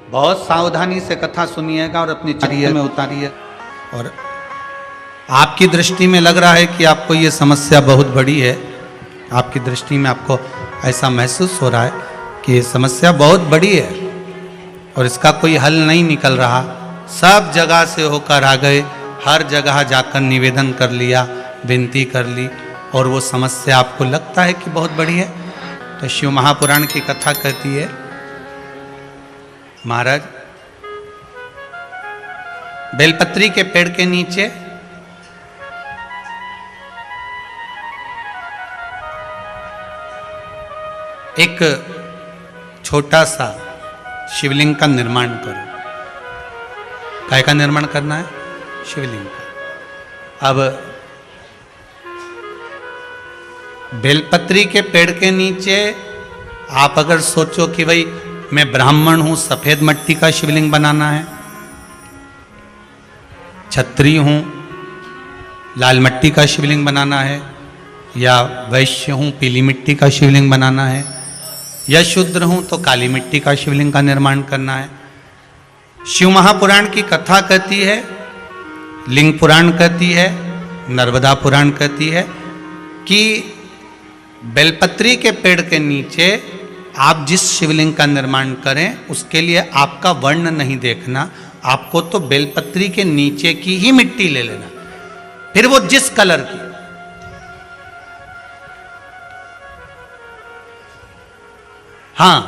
बहुत सावधानी से कथा सुनिएगा और अपनी चर्या में उतारिए। और आपकी दृष्टि में लग रहा है कि आपको ये समस्या बहुत बड़ी है, आपकी दृष्टि में आपको ऐसा महसूस हो रहा है कि ये समस्या बहुत बड़ी है और इसका कोई हल नहीं निकल रहा। सब जगह से होकर आ गए, हर जगह जाकर निवेदन कर लिया, विनती कर ली और वो समस्या आपको लगता है कि बहुत बड़ी है। तो शिव महापुराण की कथा कहती है, महाराज बेलपत्री के पेड़ के नीचे एक छोटा सा शिवलिंग का निर्माण करो। काय का निर्माण करना है? शिवलिंग का। अब बेलपत्री के पेड़ के नीचे आप अगर सोचो कि भाई मैं ब्राह्मण हूं, सफेद मिट्टी का शिवलिंग बनाना है, क्षत्रिय हूं, लाल मिट्टी का शिवलिंग बनाना है, या वैश्य हूं, पीली मिट्टी का शिवलिंग बनाना है, या शूद्र हूं तो काली मिट्टी का शिवलिंग का निर्माण करना है। शिव महापुराण की कथा कहती है, लिंग पुराण कहती है, नर्मदा पुराण कहती है कि बेलपत्री के पेड़ के नीचे आप जिस शिवलिंग का निर्माण करें उसके लिए आपका वर्ण नहीं देखना, आपको तो बेलपत्री के नीचे की ही मिट्टी ले लेना, फिर वो जिस कलर की। हाँ,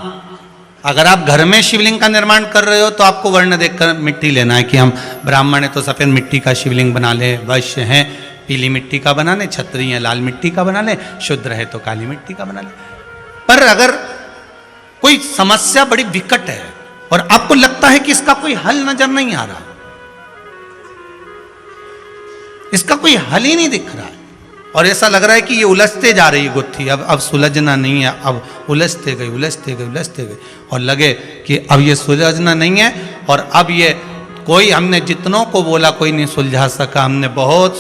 अगर आप घर में शिवलिंग का निर्माण कर रहे हो तो आपको वर्ण देखकर मिट्टी लेना है कि हम ब्राह्मण है तो सफेद मिट्टी का शिवलिंग बना ले, वैश्य हैं पीली मिट्टी का बना ले, क्षत्रिय है लाल मिट्टी का बना ले, शूद्र है तो काली मिट्टी का बना ले। पर अगर कोई समस्या बड़ी विकट है और आपको लगता है कि इसका कोई हल नजर नहीं आ रहा, इसका कोई हल ही नहीं दिख रहा है और ऐसा लग रहा है कि ये उलझते जा रही गुत्थी, अब सुलझना नहीं है, अब उलझते गई और लगे कि अब ये सुलझना नहीं है और अब ये कोई, हमने जितनों को बोला कोई नहीं सुलझा सका, हमने बहुत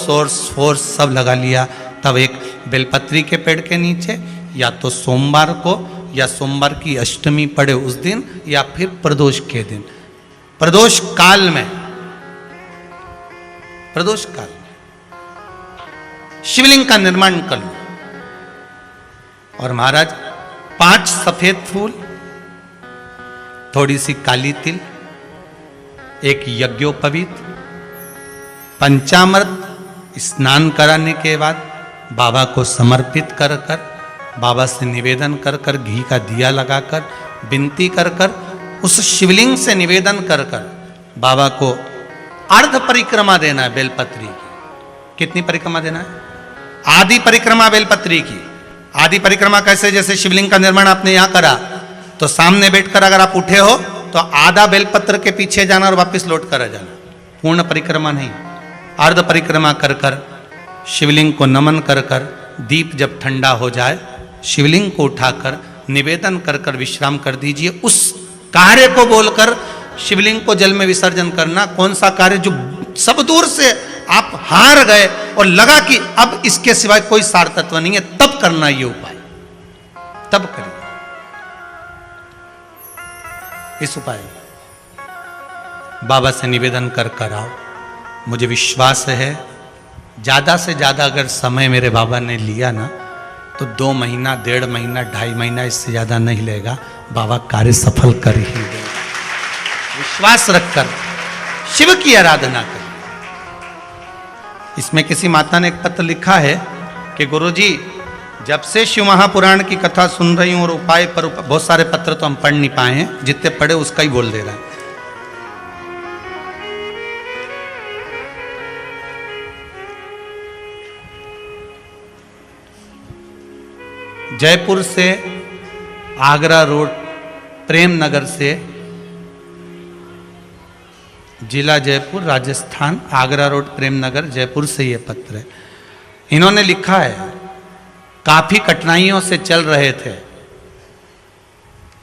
फोर्स सब लगा लिया। तब एक बेलपत्री के पेड़ के नीचे या तो सोमवार को या सोमवार की अष्टमी पड़े उस दिन या फिर प्रदोष के दिन, प्रदोष काल में शिवलिंग का निर्माण कर लो। और महाराज 5 सफेद फूल, थोड़ी सी काली तिल, एक यज्ञोपवीत, पंचामृत स्नान कराने के बाद बाबा को समर्पित कर कर, बाबा से निवेदन कर कर, घी का दिया लगाकर विनती कर कर, उस शिवलिंग से निवेदन कर कर बाबा को अर्ध परिक्रमा देना है बेलपत्री की। कितनी परिक्रमा देना है? आदि परिक्रमा बेलपत्री की। आदि परिक्रमा कैसे? जैसे शिवलिंग का निर्माण आपने यहां करा तो सामने बैठकर अगर आप उठे हो तो आधा बेलपत्र के पीछे जाना और वापस लौट कर आ जाना, पूर्ण परिक्रमा नहीं, अर्ध परिक्रमा कर कर शिवलिंग को नमन कर कर, दीप जब ठंडा हो जाए शिवलिंग को उठाकर निवेदन कर कर विश्राम कर दीजिए। उस कार्य को बोलकर शिवलिंग को जल में विसर्जन करना। कौन सा कार्य? जो सब दूर से आप हार गए और लगा कि अब इसके सिवाय कोई सार तत्व नहीं है, तब करना ये उपाय, तब करिए इस उपाय। बाबा से निवेदन कर कर आओ। मुझे विश्वास है ज्यादा से ज्यादा अगर समय मेरे बाबा ने लिया ना तो 2 महीना, 1.5 महीना, 2.5 महीना, इससे ज्यादा नहीं लेगा। बाबा कार्य सफल कर ही देगा। विश्वास रखकर शिव की आराधना कर। इसमें किसी माता ने एक पत्र लिखा है कि गुरुजी, जब से शिव महापुराण की कथा सुन रही हूं और उपाय पर बहुत सारे पत्र तो हम पढ़ नहीं पाए हैं, जितने पढ़े उसका ही बोल दे रहे हैं। जयपुर से आगरा रोड, प्रेम नगर से, जिला जयपुर, राजस्थान, आगरा रोड, प्रेम नगर, जयपुर से ये पत्र है। इन्होंने लिखा है, काफी कठिनाइयों से चल रहे थे,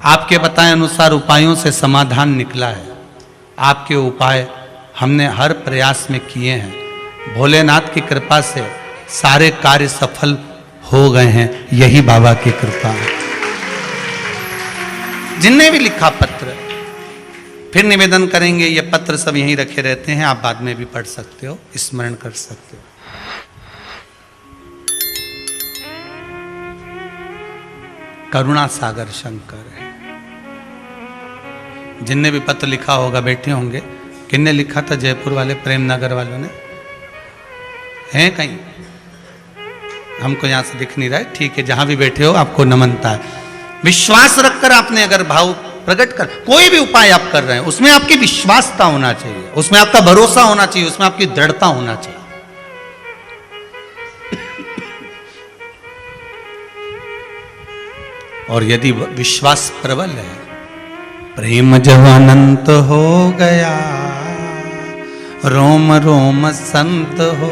आपके बताए अनुसार उपायों से समाधान निकला है। आपके उपाय हमने हर प्रयास में किए हैं। भोलेनाथ की कृपा से सारे कार्य सफल हो गए हैं, यही बाबा की कृपा है। जिनने भी लिखा पत्र फिर निवेदन करेंगे। ये पत्र सब यहीं रखे रहते हैं, आप बाद में भी पढ़ सकते हो, स्मरण कर सकते हो। करुणा सागर शंकर है। जिनने भी पत्र लिखा होगा बैठे होंगे। किसने लिखा था? जयपुर वाले, प्रेम नगर वालों ने। हैं कहीं? हमको यहां से दिख नहीं रहा है, ठीक है। जहां भी बैठे हो आपको नमनता है। विश्वास रखकर आपने अगर भाव प्रकट कर, कोई भी उपाय आप कर रहे हैं, उसमें आपकी विश्वासता होना चाहिए, उसमें आपका भरोसा होना चाहिए, उसमें आपकी दृढ़ता होना चाहिए। और यदि विश्वास प्रबल है, प्रेम जब अनंत हो गया, रोम रोम संत हो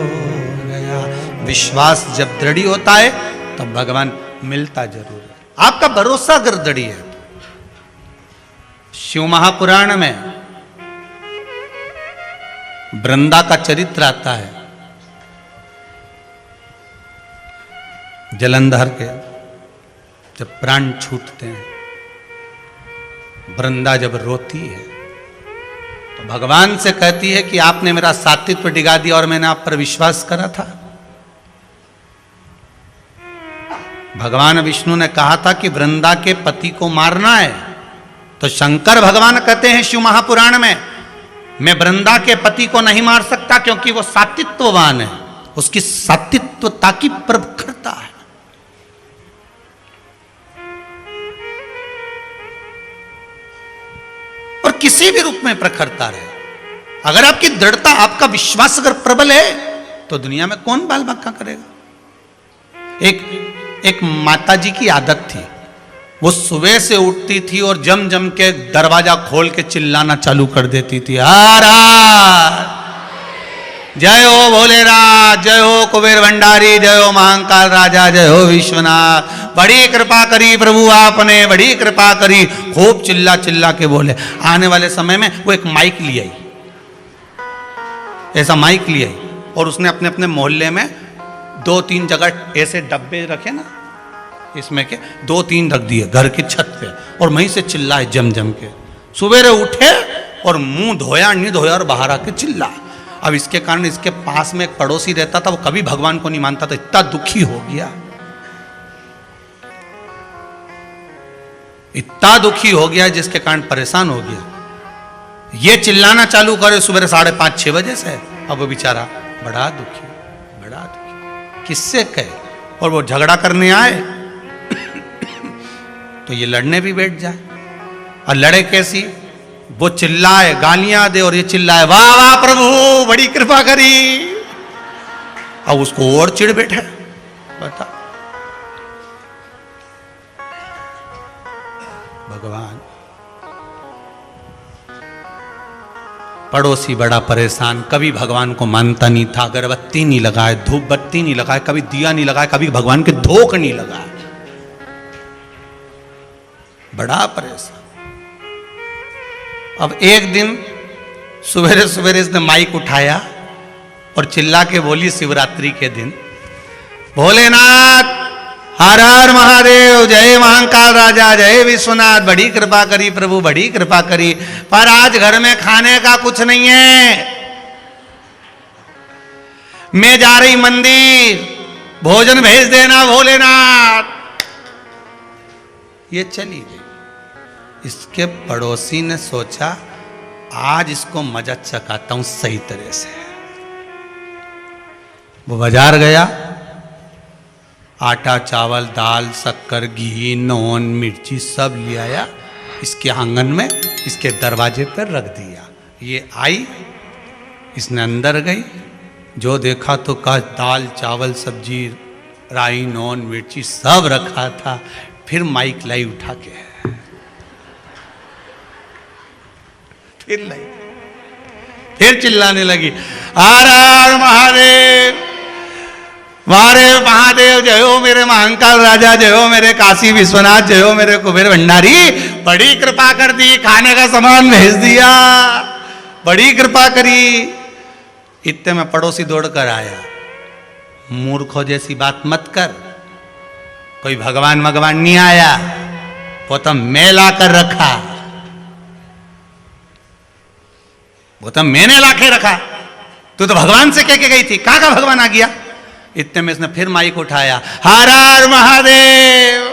गया। विश्वास जब दृढ़ होता है तब भगवान मिलता जरूर है। आपका भरोसा अगर दृढ़ है। शिव महापुराण में वृंदा का चरित्र आता है। जलंधर के जब प्राण छूटते हैं, वृंदा जब रोती है तो भगवान से कहती है कि आपने मेरा सात्वित्व डिगा दिया और मैंने आप पर विश्वास करा था। भगवान विष्णु ने कहा था कि वृंदा के पति को मारना है, तो शंकर भगवान कहते हैं शिव महापुराण में, मैं वृंदा के पति को नहीं मार सकता क्योंकि वो सात्वित्ववान है, उसकी सात्वित्वता की प्रखरता है। और किसी भी रूप में प्रखरता रहे। अगर आपकी दृढ़ता, आपका विश्वास अगर प्रबल है तो दुनिया में कौन बाल बक्का करेगा। एक माता जी की आदत थी, वो सुबह से उठती थी और जम जम के दरवाजा खोल के चिल्लाना चालू कर देती थी, हर हर, जय हो भोलेनाथ, जय हो कुबेर भंडारी, जय हो महाकाल राजा, जय हो विश्वनाथ, बड़ी कृपा करी प्रभु आपने, बड़ी कृपा करी। खूब चिल्ला चिल्ला के बोले। आने वाले समय में वो एक माइक ले आई, ऐसा माइक ले आई, और उसने अपने अपने मोहल्ले में 2-3 जगह ऐसे डब्बे रखे ना, इसमें के 2-3 रख दिए घर की छत पे, और वहीं से चिल्लाए जम जम के। सुबेरे उठे और मुंह धोया नहीं धोया और बाहर आके चिल्लाए। अब इसके कारण इसके पास में एक पड़ोसी रहता था, वो कभी भगवान को नहीं मानता था, इतना दुखी हो गया, इतना दुखी हो गया जिसके कारण परेशान हो गया। ये चिल्लाना चालू करे सुबह 5:30-6 बजे से। अब वो बेचारा बड़ा दुखी, बड़ा दुखी, किससे कहे। और वो झगड़ा करने आए तो ये लड़ने भी बैठ जाए। और लड़े कैसी? वो चिल्लाए, गालियां दे, और ये चिल्लाए, वाह वाह प्रभु बड़ी कृपा करी। अब उसको और चिढ़ बैठे। बता भगवान। पड़ोसी बड़ा परेशान, कभी भगवान को मानता नहीं था, अगरबत्ती नहीं लगाए, धूप बत्ती नहीं लगाए, कभी दिया नहीं लगाए, कभी भगवान के धोख नहीं लगाए, बड़ा परेशान। अब एक दिन सवेरे सवेरे इसने माइक उठाया और चिल्ला के बोली, शिवरात्रि के दिन, भोलेनाथ हर हर महादेव, जय महाकाल राजा, जय विश्वनाथ, बड़ी कृपा करी प्रभु, बड़ी कृपा करी, पर आज घर में खाने का कुछ नहीं है, मैं जा रही मंदिर, भोजन भेज देना भोलेनाथ। ये चली गई। इसके पड़ोसी ने सोचा, आज इसको मजा चखाता हूं सही तरह से। वो बाजार गया, आटा चावल दाल शक्कर घी नून मिर्ची सब ले आया, इसके आंगन में इसके दरवाजे पर रख दिया। ये आई, इसने अंदर गई, जो देखा तो कहा दाल चावल सब्जी राई नून मिर्ची सब रखा था। फिर माइक लाई उठा के, फिर लाई, फिर चिल्लाने लगी, हर हर महादेव, मारे महादेव, जय हो मेरे महाकाल राजा, जय हो मेरे काशी विश्वनाथ, जय हो मेरे कुबेर भंडारी, बड़ी कृपा कर दी, खाने का सामान भेज दिया, बड़ी कृपा करी। इतने में पड़ोसी दौड़कर आया, मूर्खों जैसी बात मत कर, कोई भगवान भगवान नहीं आया, वो तो मैं ला कर रखा। वो तो मैंने लाके रखा, तू तो भगवान से कह के गई थी, कहाँ का भगवान आ गया। इतने में इसने फिर माइक उठाया, हर हर महादेव,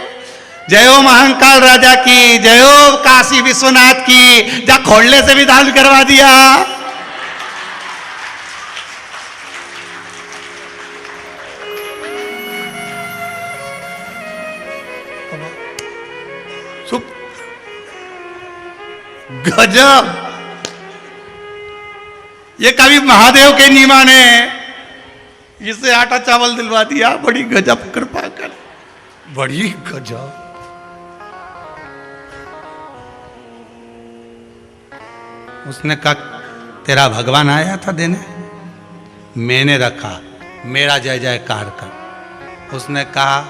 जय हो महाकाल राजा की, जय हो काशी विश्वनाथ की। जा खोलने से भी दान करवा दिया। गजब, ये कभी महादेव के नहीं माने, इसे आटा चावल दिलवा दिया। बड़ी गजब कृपा कर, बड़ी गजब। उसने कहा तेरा भगवान आया था देने, मैंने रखा, मेरा जय जयकार कर। उसने कहा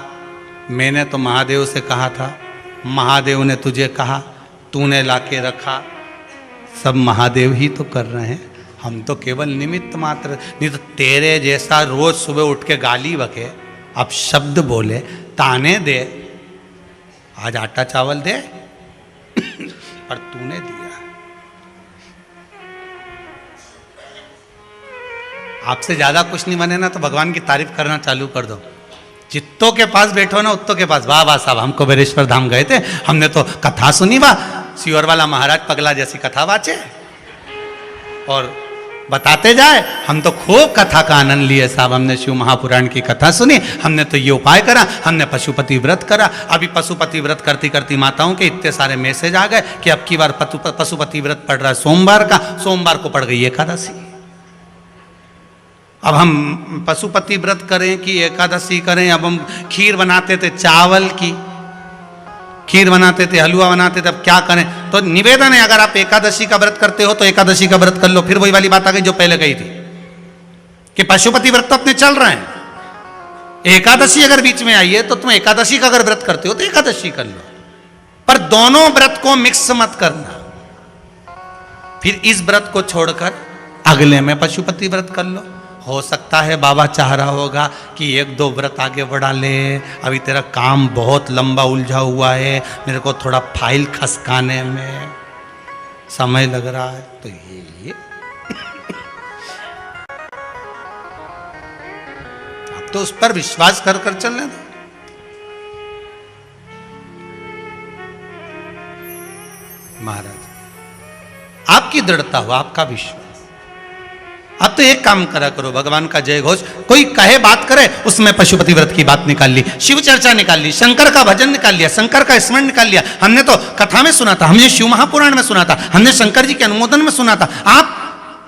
मैंने तो महादेव से कहा था, महादेव ने तुझे कहा, तूने लाके रखा। सब महादेव ही तो कर रहे हैं, हम तो केवल निमित्त मात्र। नहीं तो तेरे जैसा रोज सुबह उठ के गाली बके, अब शब्द बोले, ताने दे, आज आटा चावल दे पर तूने दिया। आपसे ज्यादा कुछ नहीं बने ना तो भगवान की तारीफ करना चालू कर दो। जित्तों के पास बैठो ना उत्तों के पास, वाह वाह साहब, हमको बेरेश्वर धाम गए थे, हमने तो कथा सुनी, वाह सियोर वाला महाराज पगला जैसी कथा वाचे और बताते जाए। हम तो खूब कथा का आनंद लिए साहब, हमने शिव महापुराण की कथा सुनी, हमने तो ये उपाय करा, हमने पशुपति व्रत करा। अभी पशुपति व्रत करती करती माताओं के इतने सारे मैसेज आ गए कि अब की बार पशुपति व्रत पड़ रहा है सोमवार का, सोमवार को पड़ गई एकादशी। अब हम पशुपति व्रत करें कि एकादशी करें। अब हम खीर बनाते थे चावल की, खीर बनाते थे, हलवा बनाते थे, अब क्या करें। तो निवेदन है, अगर आप एकादशी का व्रत करते हो तो एकादशी का व्रत कर लो। फिर वही वाली बात आ गई जो पहले गई थी कि पशुपति व्रत तो अपने चल रहे हैं, एकादशी अगर बीच में आई है तो तुम एकादशी का अगर व्रत करते हो तो एकादशी कर लो, पर दोनों व्रत को मिक्स मत करना। फिर इस व्रत को छोड़कर अगले में पशुपति व्रत कर लो। हो सकता है बाबा चाह रहा होगा कि एक दो व्रत आगे बढ़ा ले, अभी तेरा काम बहुत लंबा उलझा हुआ है, मेरे को थोड़ा फाइल खसकाने में समय लग रहा है। तो ये अब तो उस पर विश्वास कर कर चलने दो। महाराज आपकी दृढ़ता हो, आपका विश्वास। अब तो एक काम करा करो, भगवान का जय घोष, कोई कहे बात करे उसमें पशुपति व्रत की बात निकाल ली, शिव चर्चा निकाल ली, शंकर का भजन निकाल लिया, शंकर का स्मरण निकाल लिया। हमने तो कथा में सुना था, हमने शिव महापुराण में सुना था, हमने शंकर जी के अनुमोदन में सुना था। आप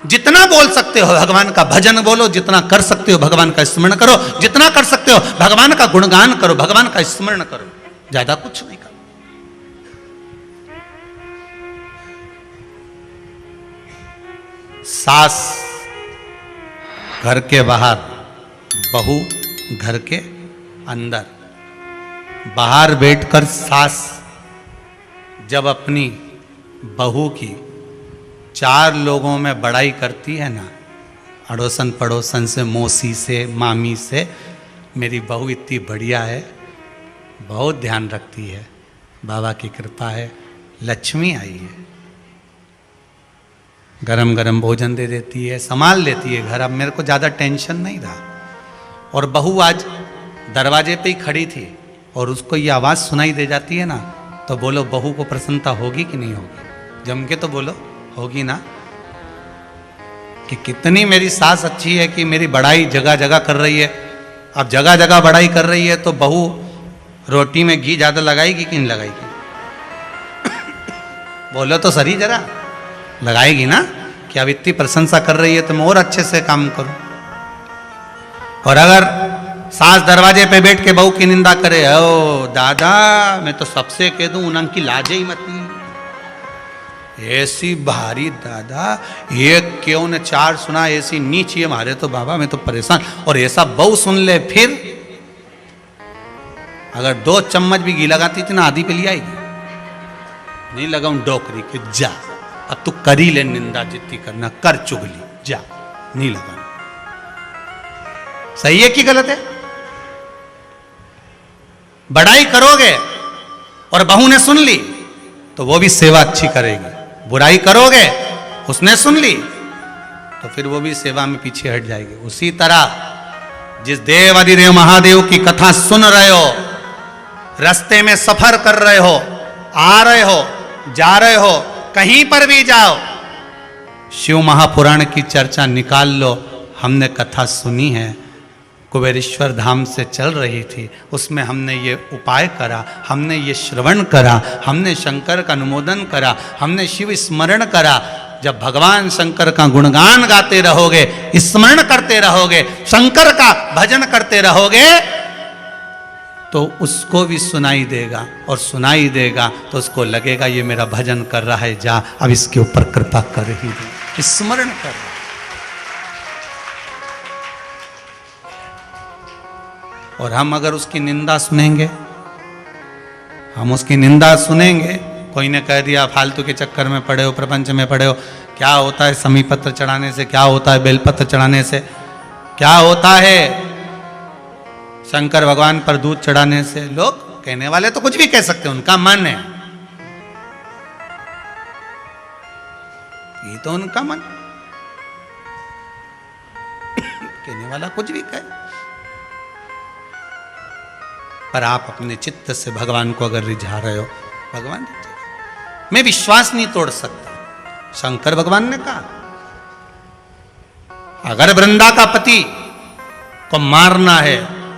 जितना बोल सकते हो भगवान का भजन बोलो, जितना कर सकते हो भगवान का स्मरण करो, जितना कर सकते हो भगवान का गुणगान करो, भगवान का स्मरण करो, ज्यादा कुछ नहीं करो। सास घर के बाहर, बहू घर के अंदर। बाहर बैठकर सास जब अपनी बहू की 4 लोगों में बड़ाई करती है ना, अड़ोसन पड़ोसन से, मौसी से, मामी से, मेरी बहू इतनी बढ़िया है, बहुत ध्यान रखती है, बाबा की कृपा है, लक्ष्मी आई है, गरम गरम भोजन दे देती है, संभाल लेती है घर। अब मेरे को ज़्यादा टेंशन नहीं रहा। और बहू आज दरवाजे पे ही खड़ी थी और उसको ये आवाज़ सुनाई दे जाती है ना, तो बोलो बहू को प्रसन्नता होगी कि नहीं होगी? जम के तो बोलो, होगी ना? कि कितनी मेरी सास अच्छी है कि मेरी बड़ाई जगह जगह कर रही है। अब जगह जगह बड़ाई कर रही है तो बहू रोटी में घी ज़्यादा लगाएगी कि नहीं लगाएगी? बोलो तो सही जरा, लगाएगी ना? कि अब इतनी प्रशंसा कर रही है तो मैं और अच्छे से काम करूं। और अगर सास दरवाजे पे बैठ के बहू की निंदा करे, ओ दादा मैं तो सबसे कह दूं उनकी की लाजे ही मत नहीं, ऐसी भारी दादा, एक क्यों ने 4 सुना, ऐसी नीच ये मारे तो बाबा मैं तो परेशान। और ऐसा बहू सुन ले, फिर अगर 2 चम्मच भी घी लगाती थी ना, आधी पे ले आएगी। नहीं लगाऊं डोकरी के, जा अब तू करी ले निंदा, जितनी करना कर, चुगली जा, नहीं लगाना। सही है कि गलत है? बड़ाई करोगे और बहू ने सुन ली तो वो भी सेवा अच्छी करेगी, बुराई करोगे उसने सुन ली तो फिर वो भी सेवा में पीछे हट जाएगी। उसी तरह जिस देव अधिदेव महादेव की कथा सुन रहे हो, रास्ते में सफर कर रहे हो, आ रहे हो, जा रहे हो, कहीं पर भी जाओ, शिव महापुराण की चर्चा निकाल लो। हमने कथा सुनी है, कुबेरेश्वर धाम से चल रही थी, उसमें हमने ये उपाय करा, हमने ये श्रवण करा, हमने शंकर का अनुमोदन करा, हमने शिव स्मरण करा। जब भगवान शंकर का गुणगान गाते रहोगे, स्मरण करते रहोगे, शंकर का भजन करते रहोगे, तो उसको भी सुनाई देगा, और सुनाई देगा तो उसको लगेगा ये मेरा भजन कर रहा है, जा अब इसके ऊपर कृपा कर ही दे, स्मरण कर। और हम अगर उसकी निंदा सुनेंगे, हम उसकी निंदा सुनेंगे, कोई ने कह दिया फालतू के चक्कर में पड़े हो, प्रपंच में पड़े हो, क्या होता है समी पत्र चढ़ाने से, क्या होता है बेलपत्र चढ़ाने से, क्या होता है शंकर भगवान पर दूध चढ़ाने से। लोग कहने वाले तो कुछ भी कह सकते हैं, उनका मन है, ये तो उनका मन, कहने वाला कुछ भी कहे, पर आप अपने चित्त से भगवान को अगर रिझा रहे हो, भगवान मैं विश्वास नहीं तोड़ सकता। शंकर भगवान ने कहा अगर वृंदा का पति को मारना है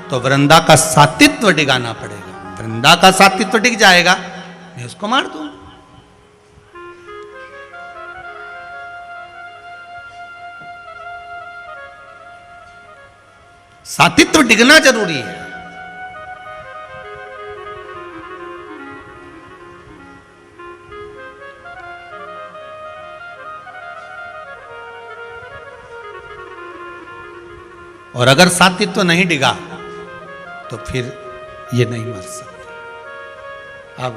तो वृंदा का सातित्व डिगाना पड़ेगा। वृंदा का सातित्व डिग जाएगा, मैं उसको मार दूंगा। सातित्व डिगना जरूरी है। और अगर सातित्व नहीं डिगा तो फिर ये नहीं मर सकता। अब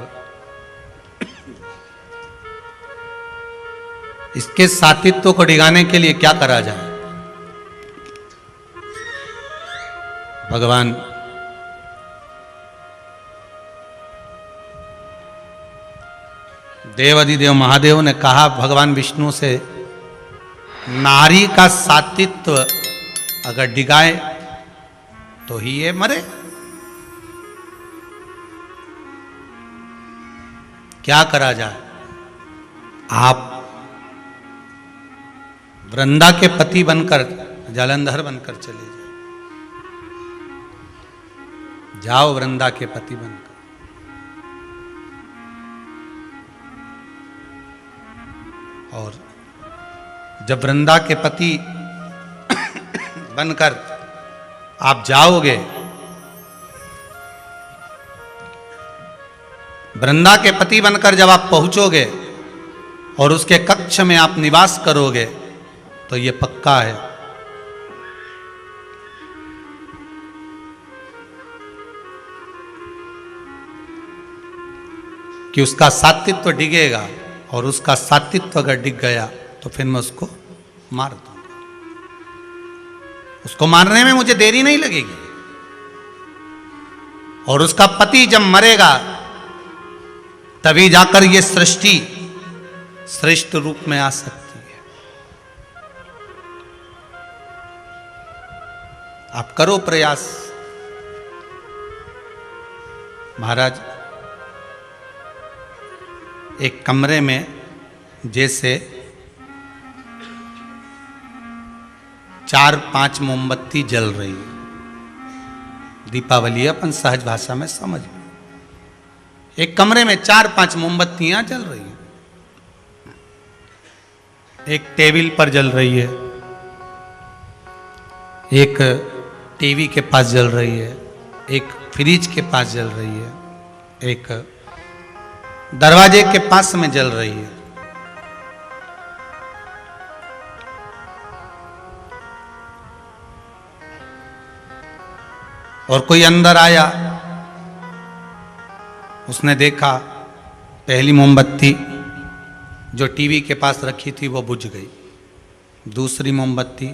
इसके सातित्व को डिगाने के लिए क्या करा जाए? भगवान देवाधिदेव महादेव ने कहा भगवान विष्णु से, नारी का सातित्व अगर डिगाए तो ही ये मरे। क्या करा जाए? आप वृंदा के पति बनकर, जालंधर बनकर चले जाओ, वृंदा के पति बनकर। और जब वृंदा के पति बनकर आप जाओगे, वृंदा के पति बनकर जब आप पहुंचोगे और उसके कक्ष में आप निवास करोगे, तो ये पक्का है कि उसका सात्वित्व डिगेगा, और उसका सात्वित्व अगर डिग गया तो फिर मैं उसको मार दूंगा। उसको मारने में मुझे देरी नहीं लगेगी, और उसका पति जब मरेगा तभी जाकर ये सृष्टि श्रेष्ठ रूप में आ सकती है। आप करो प्रयास। महाराज, एक कमरे में जैसे 4-5 मोमबत्ती जल रही है, दीपावली अपन सहज भाषा में समझ। एक कमरे में 4-5 मोमबत्तियां जल रही हैं। एक टेबल पर जल रही है, एक टीवी के पास जल रही है, एक फ्रिज के पास जल रही है, एक दरवाजे के पास में जल रही है। और कोई अंदर आया, उसने देखा पहली मोमबत्ती जो टीवी के पास रखी थी वो बुझ गई, दूसरी मोमबत्ती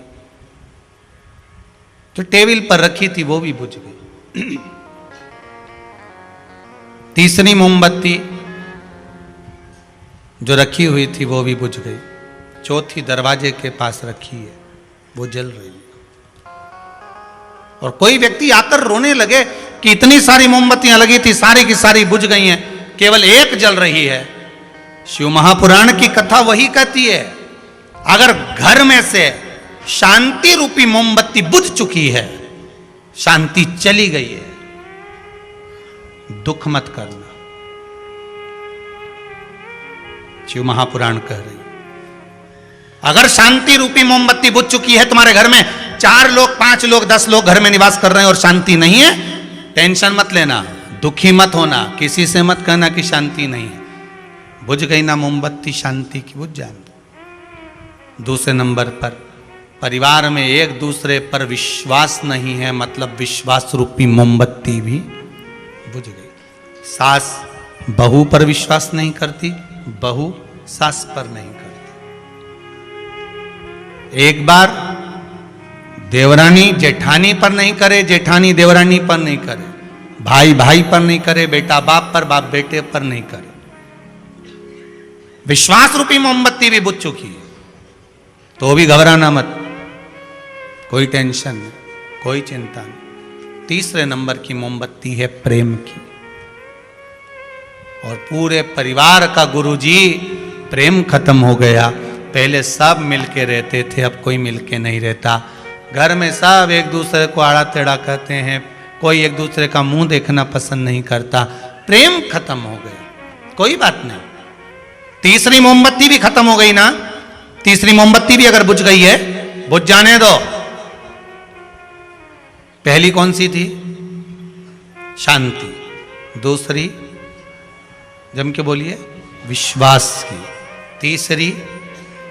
जो टेबल पर रखी थी वो भी बुझ गई, तीसरी मोमबत्ती जो रखी हुई थी वो भी बुझ गई, चौथी दरवाजे के पास रखी है, वो जल रही है। और कोई व्यक्ति आकर रोने लगे कि इतनी सारी मोमबत्तियां लगी थी, सारी की सारी बुझ गई हैं, केवल एक जल रही है। शिव महापुराण की कथा वही कहती है, अगर घर में से शांति रूपी मोमबत्ती बुझ चुकी है, शांति चली गई है, दुख मत करना। शिव महापुराण कह रही, अगर शांति रूपी मोमबत्ती बुझ चुकी है, तुम्हारे घर में 4 लोग 5 लोग 10 लोग घर में निवास कर रहे हैं और शांति नहीं है, टेंशन मत लेना, दुखी मत होना, किसी से मत कहना कि शांति नहीं है। बुझ गई ना मोमबत्ती शांति की, बुझ जाए। दूसरे नंबर पर परिवार में एक दूसरे पर विश्वास नहीं है, मतलब विश्वास रूपी मोमबत्ती भी बुझ गई। सास बहू पर विश्वास नहीं करती, बहू सास पर नहीं करती। एक बार देवरानी जेठानी पर नहीं करे, जेठानी देवरानी पर नहीं करे, भाई भाई पर नहीं करे, बेटा बाप पर, बाप बेटे पर नहीं करे। विश्वास रूपी मोमबत्ती भी बुझ चुकी है, तो भी घबराना मत, कोई टेंशन नहीं, कोई चिंता नहीं। तीसरे नंबर की मोमबत्ती है प्रेम की, और पूरे परिवार का गुरुजी प्रेम खत्म हो गया। पहले सब मिलके रहते थे, अब कोई मिलके नहीं रहता। घर में सब एक दूसरे को आड़ा टेढ़ा कहते हैं, कोई एक दूसरे का मुंह देखना पसंद नहीं करता, प्रेम खत्म हो गया। कोई बात नहीं, तीसरी मोमबत्ती भी खत्म हो गई ना, तीसरी मोमबत्ती भी अगर बुझ गई है, बुझ जाने दो। पहली कौन सी थी? शांति। दूसरी जम के बोलिए, विश्वास की। तीसरी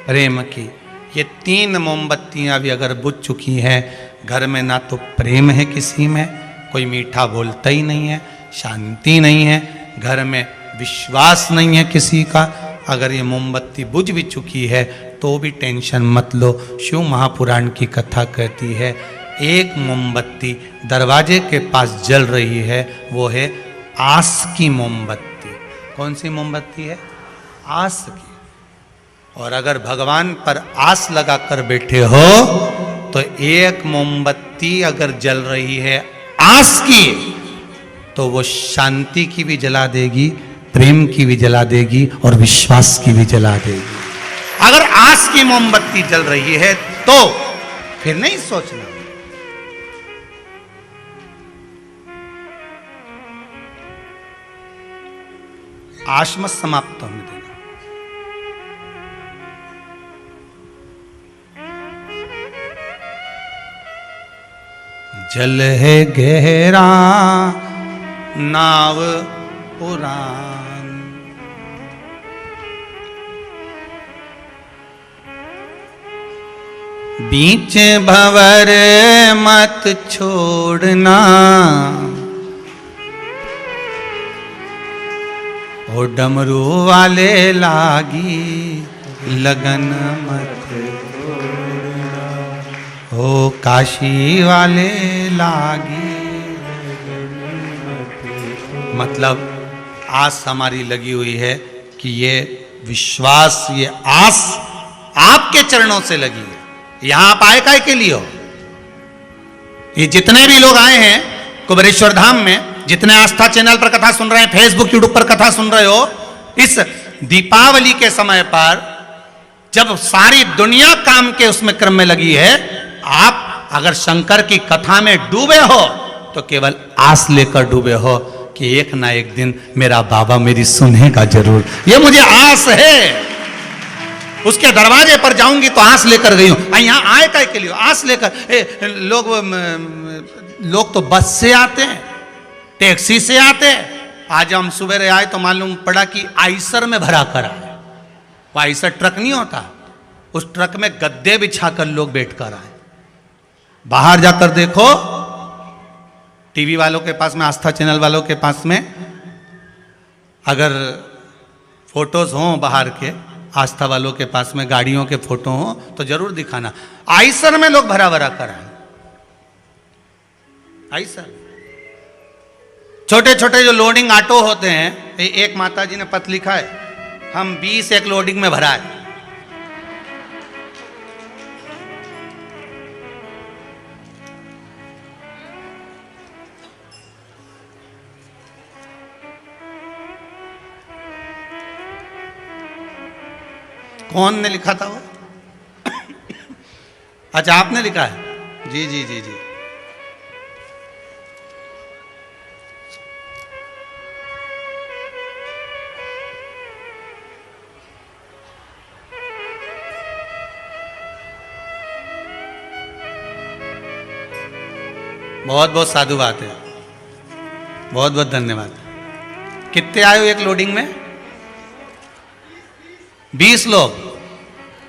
प्रेम की। ये 3 मोमबत्तियां भी अगर बुझ चुकी हैं, घर में ना तो प्रेम है किसी में, कोई मीठा बोलता ही नहीं है, शांति नहीं है, घर में विश्वास नहीं है किसी का, अगर ये मोमबत्ती बुझ भी चुकी है तो भी टेंशन मत लो। शिव महापुराण की कथा कहती है, एक मोमबत्ती दरवाजे के पास जल रही है, वो है आस की मोमबत्ती। कौन सी मोमबत्ती है? आस की। और अगर भगवान पर आस लगाकर बैठे हो तो एक मोमबत्ती अगर जल रही है आस की, तो वो शांति की भी जला देगी, प्रेम की भी जला देगी और विश्वास की भी जला देगी। अगर आस की मोमबत्ती जल रही है तो फिर नहीं सोचना। आश मत समाप्त होने देना। जल है गहरा नाव पुरान, बीच भंवर मत छोड़ना, ओ डमरू वाले लागी लगन मत छोड़ना, ओ काशी वाले लागी। मतलब आस हमारी लगी हुई है कि ये विश्वास, ये आस आपके चरणों से लगी है। यहां आप आए काय के लिए हो? ये जितने भी लोग आए हैं कुबेरेश्वर धाम में, जितने आस्था चैनल पर कथा सुन रहे हैं, फेसबुक यूट्यूब पर कथा सुन रहे हो, इस दीपावली के समय पर जब सारी दुनिया काम के उसमें क्रम में लगी है, आप अगर शंकर की कथा में डूबे हो तो केवल आस लेकर डूबे हो कि एक ना एक दिन मेरा बाबा मेरी सुनेगा जरूर। ये मुझे आस है, उसके दरवाजे पर जाऊंगी तो आस लेकर गई हूं। यहां आए काय के लिए? आस लेकर। लोग तो बस से आते हैं, टैक्सी से आते हैं। आज हम सुबह आए तो मालूम पड़ा कि आइसर में भरा कर आए। वो आइसर ट्रक नहीं होता, उस ट्रक में गद्दे बिछाकर लोग बैठकर आए। बाहर जाकर देखो, टीवी वालों के पास में, आस्था चैनल वालों के पास में अगर फोटोज हों बाहर के, आस्था वालों के पास में गाड़ियों के फोटो हो तो जरूर दिखाना। आइसर में लोग भरा भरा कर आए। आइसर, छोटे छोटे जो लोडिंग ऑटो होते हैं, एक माता जी ने पत्र लिखा है, हम 20 एक लोडिंग में भरा है। कौन ने लिखा था वो? अच्छा, आपने लिखा है? जी जी जी जी। बहुत बहुत साधुवाद है, बहुत बहुत धन्यवाद। कितने आए हो एक लोडिंग में? 20 लोग।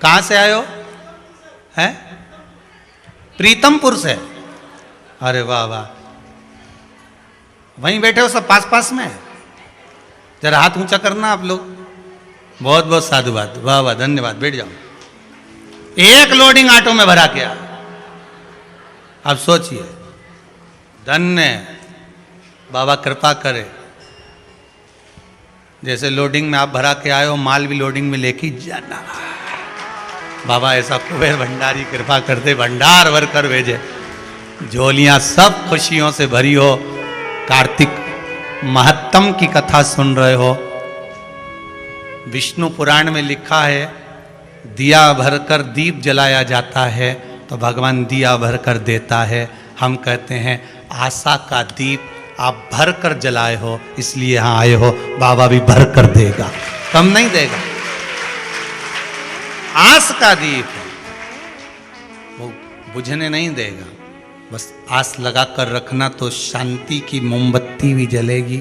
कहां से आए हो? हैं? प्रीतमपुर से? अरे वाह वाह, वहीं बैठे हो सब पास पास में? जरा हाथ ऊंचा करना आप लोग। बहुत बहुत साधुवाद, वाह वाह, धन्यवाद। बैठ जाओ। एक लोडिंग ऑटो में भरा के आ। अब सोचिए, धन्य बाबा कृपा करे। जैसे लोडिंग में आप भरा के आए हो, माल भी लोडिंग में लेके जाना। बाबा ऐसा कुबेर भंडारी कृपा करते, भंडार भर कर भेजे, झोलियां सब खुशियों से भरी हो। कार्तिक महत्तम की कथा सुन रहे हो। विष्णु पुराण में लिखा है, दिया भरकर दीप जलाया जाता है तो भगवान दिया भरकर देता है। हम कहते हैं आशा का दीप आप भर कर जलाए हो, इसलिए यहां आए हो। बाबा भी भर कर देगा, कम नहीं देगा। आस का दीप है, वो बुझने नहीं देगा। बस आस लगा कर रखना तो शांति की मोमबत्ती भी जलेगी,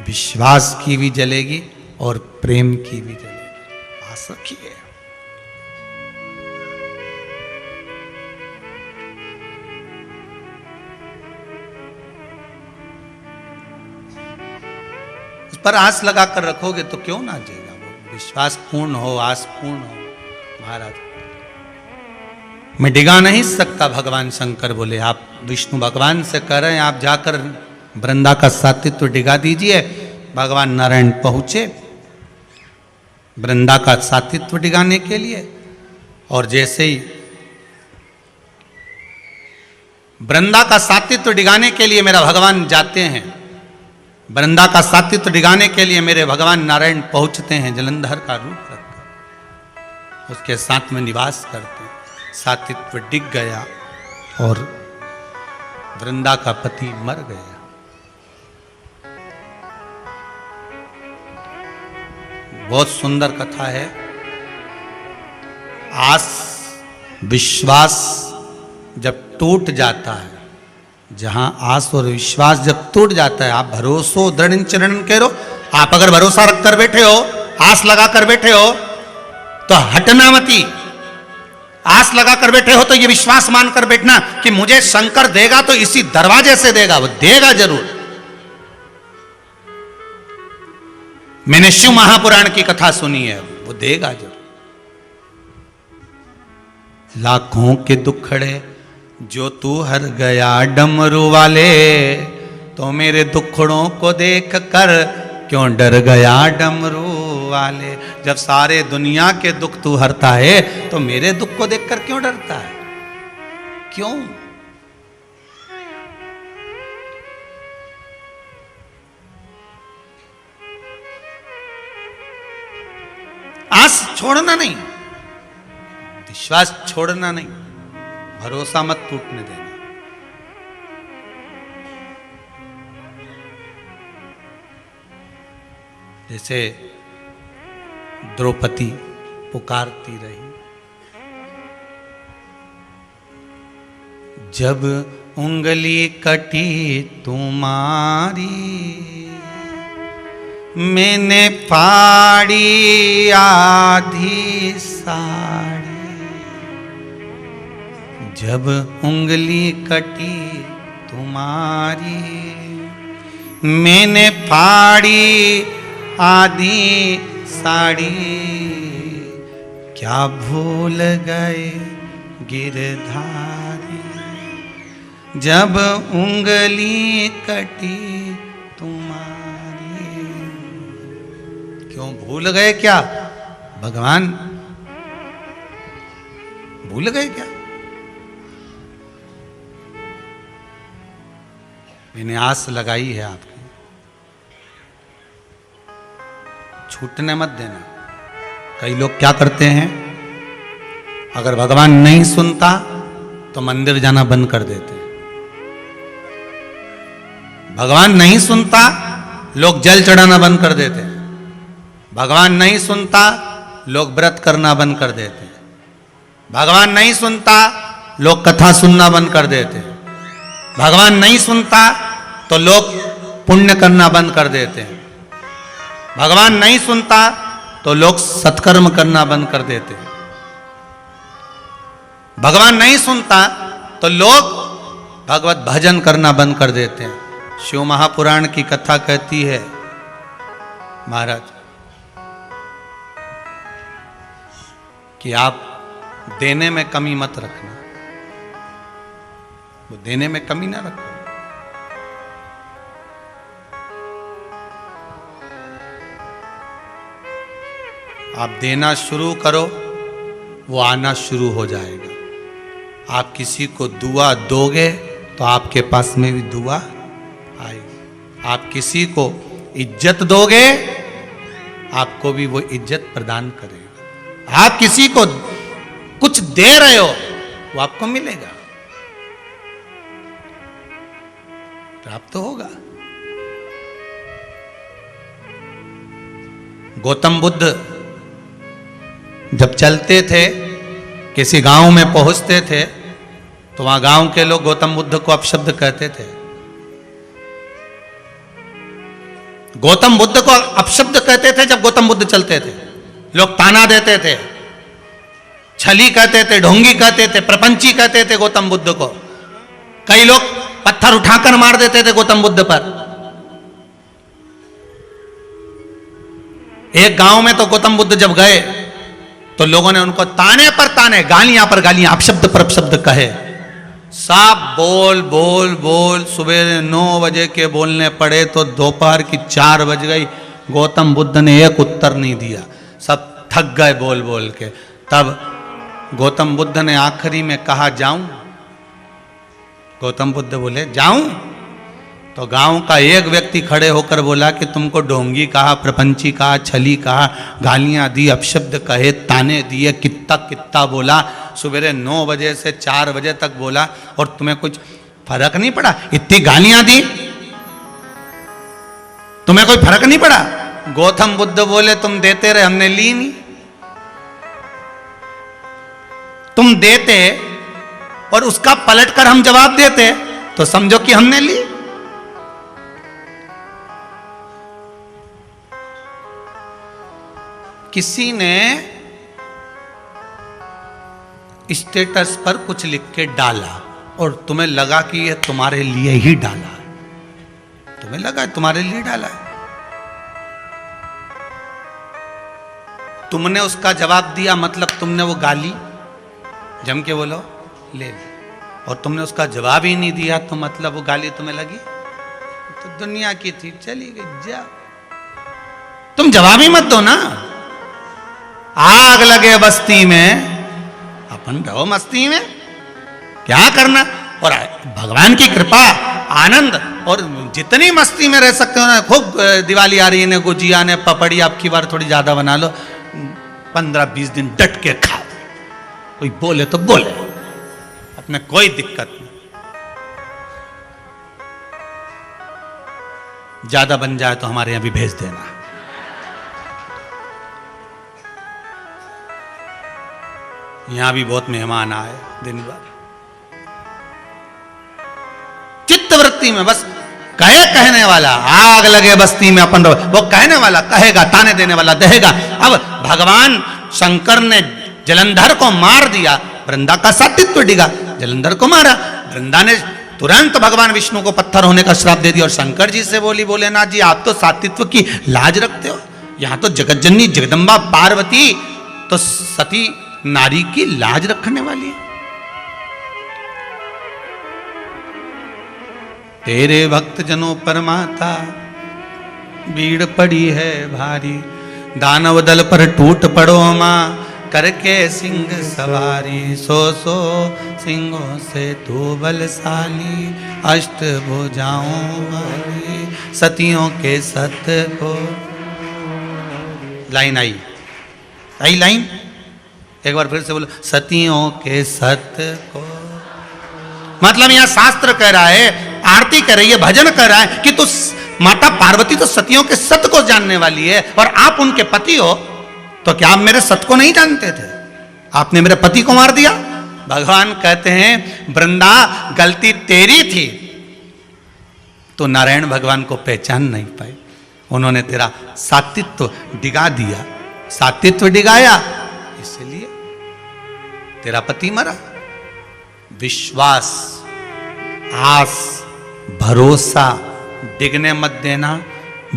विश्वास की भी जलेगी और प्रेम की भी जलेगी। आस रखिए। उस पर आस लगा कर रखोगे तो क्यों ना जाएगा वो। विश्वास पूर्ण हो, आस पूर्ण हो। महाराज, मैं डिगा नहीं सकता, भगवान शंकर बोले। आप विष्णु भगवान से कह रहे हैं, आप जाकर वृंदा का सातित्व डिगा दीजिए। भगवान नारायण पहुंचे वृंदा का सातित्व डिगाने के लिए, और जैसे ही वृंदा का सातित्व डिगाने के लिए मेरा भगवान जाते हैं, वृंदा का सातित्व डिगाने के लिए मेरे भगवान नारायण पहुंचते हैं, जलंधर का रूप रखकर उसके साथ में निवास करते हैं। सातित्व डिग गया और वृंदा का पति मर गया। बहुत सुंदर कथा है। आस विश्वास जब टूट जाता है, जहां आस और विश्वास जब टूट जाता है, आप भरोसो दृढ़ चरण करो। आप अगर भरोसा रख कर बैठे हो, आस लगा कर बैठे हो, तो हटना मती। आस लगा कर बैठे हो तो ये विश्वास मान कर बैठना कि मुझे शंकर देगा तो इसी दरवाजे से देगा। वो देगा जरूर। मैंने शिव महापुराण की कथा सुनी है, वो देगा जरूर। लाखों के दुखड़े जो तू हर गया डमरू वाले, तो मेरे दुखड़ों को देख कर क्यों डर गया डमरू वाले। जब सारे दुनिया के दुख तू हरता है तो मेरे दुख को देखकर क्यों डरता है? क्यों? आस छोड़ना नहीं, विश्वास छोड़ना नहीं, भरोसा मत टूटने देना। जैसे द्रौपदी पुकारती रही, जब उंगली कटी तुम्हारी मैंने फाड़ी आधी साड़ी। जब उंगली कटी तुम्हारी मैंने फाड़ी आधी साड़ी। क्या भूल गए गिरधारी जब उंगली कटी तुम्हारी। क्यों भूल गए? क्या भगवान भूल गए क्या? मैंने आस लगाई है आपकी, छूटने मत देना। कई लोग क्या करते हैं, अगर भगवान नहीं सुनता तो मंदिर जाना बंद कर देते हैं। भगवान नहीं सुनता, लोग जल चढ़ाना बंद कर देते हैं। भगवान नहीं सुनता, लोग व्रत करना बंद कर देते हैं। भगवान नहीं सुनता, लोग कथा सुनना बंद कर देते हैं। भगवान नहीं सुनता तो लोग पुण्य करना बंद कर देते हैं। भगवान नहीं सुनता तो लोग सत्कर्म करना बंद कर देते हैं। भगवान नहीं सुनता तो लोग भगवत भजन करना बंद कर देते हैं। शिव महापुराण की कथा कहती है, महाराज, कि आप देने में कमी मत रखना, वो देने में कमी ना रखो। आप देना शुरू करो, वो आना शुरू हो जाएगा। आप किसी को दुआ दोगे तो आपके पास में भी दुआ आएगी। आप किसी को इज्जत दोगे, आपको भी वो इज्जत प्रदान करेगा। आप किसी को कुछ दे रहे हो, वो आपको मिलेगा, प्राप्त होगा। गौतम बुद्ध जब चलते थे, किसी गांव में पहुंचते थे, तो वहां गांव के लोग गौतम बुद्ध को अपशब्द कहते थे। गौतम बुद्ध को अपशब्द कहते थे। जब गौतम बुद्ध चलते थे, लोग ताना देते थे, छली कहते थे, ढोंगी कहते थे, प्रपंची कहते थे गौतम बुद्ध को। कई लोग पत्थर उठाकर मार देते थे गौतम बुद्ध पर। एक गांव में तो गौतम बुद्ध जब गए तो लोगों ने उनको ताने पर ताने, गालियां पर गालियां, अपशब्द पर अपशब्द कहे। साफ बोल बोल बोल, सुबह 9 बजे के बोलने पड़े तो दोपहर की 4 बज गई। गौतम बुद्ध ने एक उत्तर नहीं दिया, सब थक गए बोल बोल के। तब गौतम बुद्ध ने आखिरी में कहा, जाऊं? गौतम बुद्ध बोले, जाऊं? तो गांव का एक व्यक्ति खड़े होकर बोला कि तुमको ढोंगी कहा, प्रपंची कहा, छली कहा, गालियां दी, अपशब्द कहे, ताने दिए, कितना कितना बोला, सुबह 9 बजे से 4 बजे तक बोला, और तुम्हें कुछ फर्क नहीं पड़ा? इतनी गालियां दी, तुम्हें कोई फर्क नहीं पड़ा? गौतम बुद्ध बोले, तुम देते रहे, हमने ली नहीं। तुम देते और उसका पलटकर हम जवाब देते तो समझो कि हमने ली। किसी ने स्टेटस पर कुछ लिख के डाला और तुम्हें लगा कि ये तुम्हारे लिए ही डाला है, तुम्हें लगा तुम्हारे लिए डाला है, तुमने उसका जवाब दिया, मतलब तुमने वो गाली, जम के बोलो, ले ली, और तुमने उसका जवाब ही नहीं दिया तो मतलब वो गाली तुम्हें लगी तो दुनिया की थी, चली गई, जा। तुम जवाब ही मत दो ना। आग लगे बस्ती में, अपन रहो मस्ती में, क्या करना। और भगवान की कृपा, आनंद, और जितनी मस्ती में रह सकते हो ना, खूब दिवाली आ रही है, गुजिया ने पपड़ी अब की बार थोड़ी ज्यादा बना लो, 15-20 दिन डट के खाओ, कोई बोले तो बोले, अपने कोई दिक्कत नहीं। ज्यादा बन जाए तो हमारे यहां भी भेज देना। यहां भी बहुत मेहमान आए दिन भर, चित्तवृत्ति में बस कहे कहने वाला, आग लगे बस्ती में अपन रहो, वो कहने वाला कहेगा, ताने देने वाला देगा। अब भगवान शंकर ने जलंधर को मार दिया, वृंदा का सात्वित्व डिगा, जलंधर को मारा, वृंदा ने तुरंत भगवान विष्णु को पत्थर होने का श्राप दे दिया। और शंकर जी से बोली, भोलेनाथ जी आप तो सात्वित्व की लाज रखते हो, यहां तो जगतजननी जगदम्बा पार्वती तो सती नारी की लाज रखने वाली है। तेरे भक्त जनों पर माता भीड़ पड़ी है भारी, दानव दल पर टूट पड़ो मां, करके सिंह सवारी, 100 सिंहों से तू बलशाली, अष्ट भुजाओं वाली, सतियों के सत को। लाइन आई, आई लाइन एक बार फिर से बोलो, सतियों के सत को। मतलब यहां शास्त्र कह रहा है, आरती कर रही है, भजन कर रहा है कि तो माता पार्वती तो सतियों के सत को जानने वाली है और आप उनके पति हो, तो क्या आप मेरे सत को नहीं जानते थे? आपने मेरे पति को मार दिया। भगवान कहते हैं वृंदा गलती तेरी थी, तो नारायण भगवान को पहचान नहीं पाई, उन्होंने तेरा सात्वित्व डिगा दिया, सात्वित्व डिगाया, इसलिए तेरा पति मरा। विश्वास, आस, भरोसा डिगने मत देना।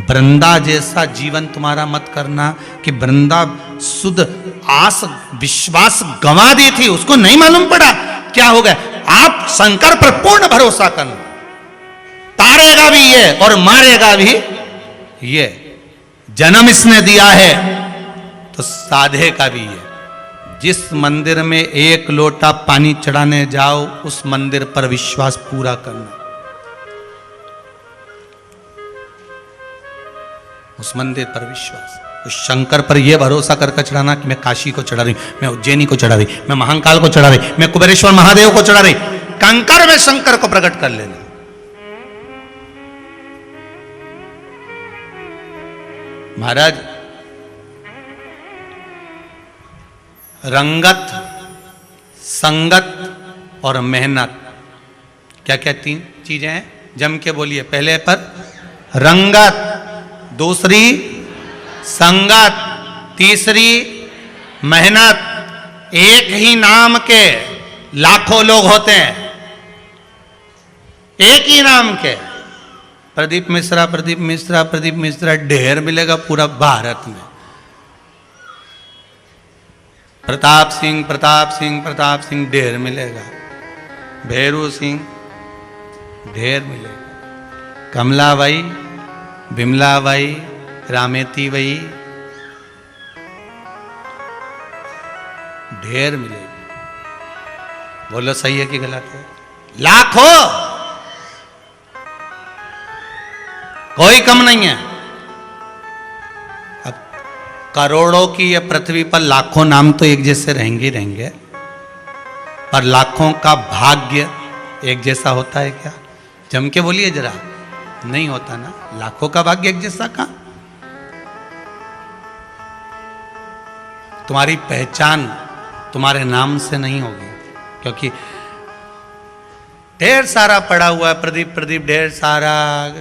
वृंदा जैसा जीवन तुम्हारा मत करना कि वृंदा शुद्ध आस विश्वास गंवा दी थी, उसको नहीं मालूम पड़ा क्या हो गया। आप शंकर पर पूर्ण भरोसा करना, तारेगा भी ये और मारेगा भी ये। जन्म इसने दिया है तो साधेगा भी ये। जिस मंदिर में एक लोटा पानी चढ़ाने जाओ, उस मंदिर पर विश्वास पूरा करना। उस मंदिर पर विश्वास, उस शंकर पर यह भरोसा करके चढ़ाना कि मैं काशी को चढ़ा रही, मैं उज्जैनी को चढ़ा रही, मैं महाकाल को चढ़ा रही, मैं कुबेरेश्वर महादेव को चढ़ा रही। कंकर में शंकर को प्रकट कर लेना। महाराज, रंगत, संगत और मेहनत, क्या क्या तीन चीजें हैं? जम के बोलिए। पहले पर रंगत, दूसरी संगत, तीसरी मेहनत। एक ही नाम के लाखों लोग होते हैं, एक ही नाम के। प्रदीप मिश्रा, प्रदीप मिश्रा, प्रदीप मिश्रा ढेर मिलेगा पूरा भारत में। प्रताप सिंह, प्रताप सिंह, प्रताप सिंह ढेर मिलेगा। भैरू सिंह ढेर मिलेगा। कमलाबाई, बिमलाबाई, रामेती बाई ढेर मिलेगी। बोलो सही है कि गलत है? लाखों, कोई कम नहीं है। अब करोड़ों की ये पृथ्वी पर लाखों नाम तो एक जैसे रहेंगे ही रहेंगे, पर लाखों का भाग्य एक जैसा होता है क्या? जम के बोलिए जरा। नहीं होता ना। लाखों का भाग्य एक जैसा कहां? तुम्हारी पहचान तुम्हारे नाम से नहीं होगी, क्योंकि ढेर सारा पड़ा हुआ है। प्रदीप, प्रदीप ढेर सारा,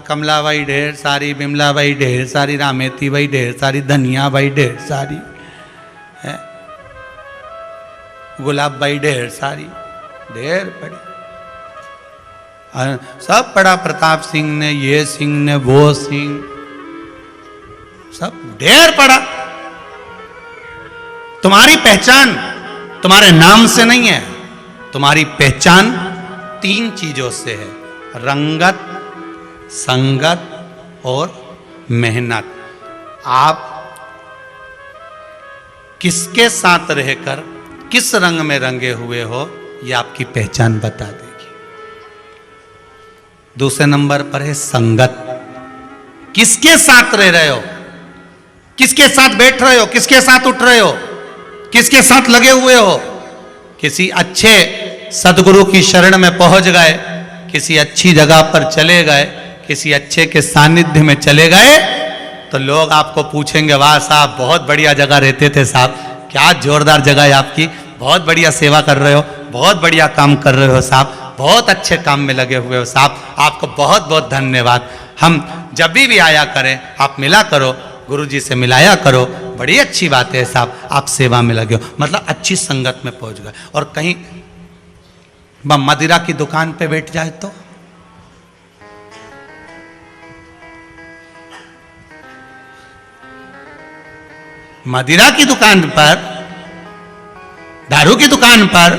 कमलाबाई ढेर सारी, बिमलाबाई ढेर सारी, रामेती बाई ढेर सारी, धनिया बाई ढेर सारी है, गुलाब बाई ढेर सारी, ढेर पड़ी। सब पड़ा। प्रताप सिंह ने, ये सिंह ने, वो सिंह, सब ढेर पड़ा। तुम्हारी पहचान तुम्हारे नाम से नहीं है, तुम्हारी पहचान तीन चीजों से है, रंगत, संगत और मेहनत। आप किसके साथ रहकर किस रंग में रंगे हुए हो, यह आपकी पहचान बता देगी। दूसरे नंबर पर है संगत। किसके साथ रह रहे हो, किसके साथ बैठ रहे हो, किसके साथ उठ रहे हो, किसके साथ लगे हुए हो। किसी अच्छे सदगुरु की शरण में पहुंच गए, किसी अच्छी जगह पर चले गए, किसी अच्छे के सानिध्य में चले गए, तो लोग आपको पूछेंगे, वाह साहब बहुत बढ़िया जगह रहते थे साहब, क्या जोरदार जगह है आपकी, बहुत बढ़िया सेवा कर रहे हो, बहुत बढ़िया काम कर रहे हो साहब, बहुत अच्छे काम में लगे हुए हो साहब, आपको बहुत बहुत धन्यवाद। हम जब भी आया करें आप मिला करो, गुरुजी से मिलाया करो, बड़ी अच्छी बात है साहब, आप सेवा में लगे हो। मतलब अच्छी संगत में पहुंच गए। और कहीं मदिरा की दुकान पे बैठ जाए तो मदिरा की दुकान पर, दारू की दुकान पर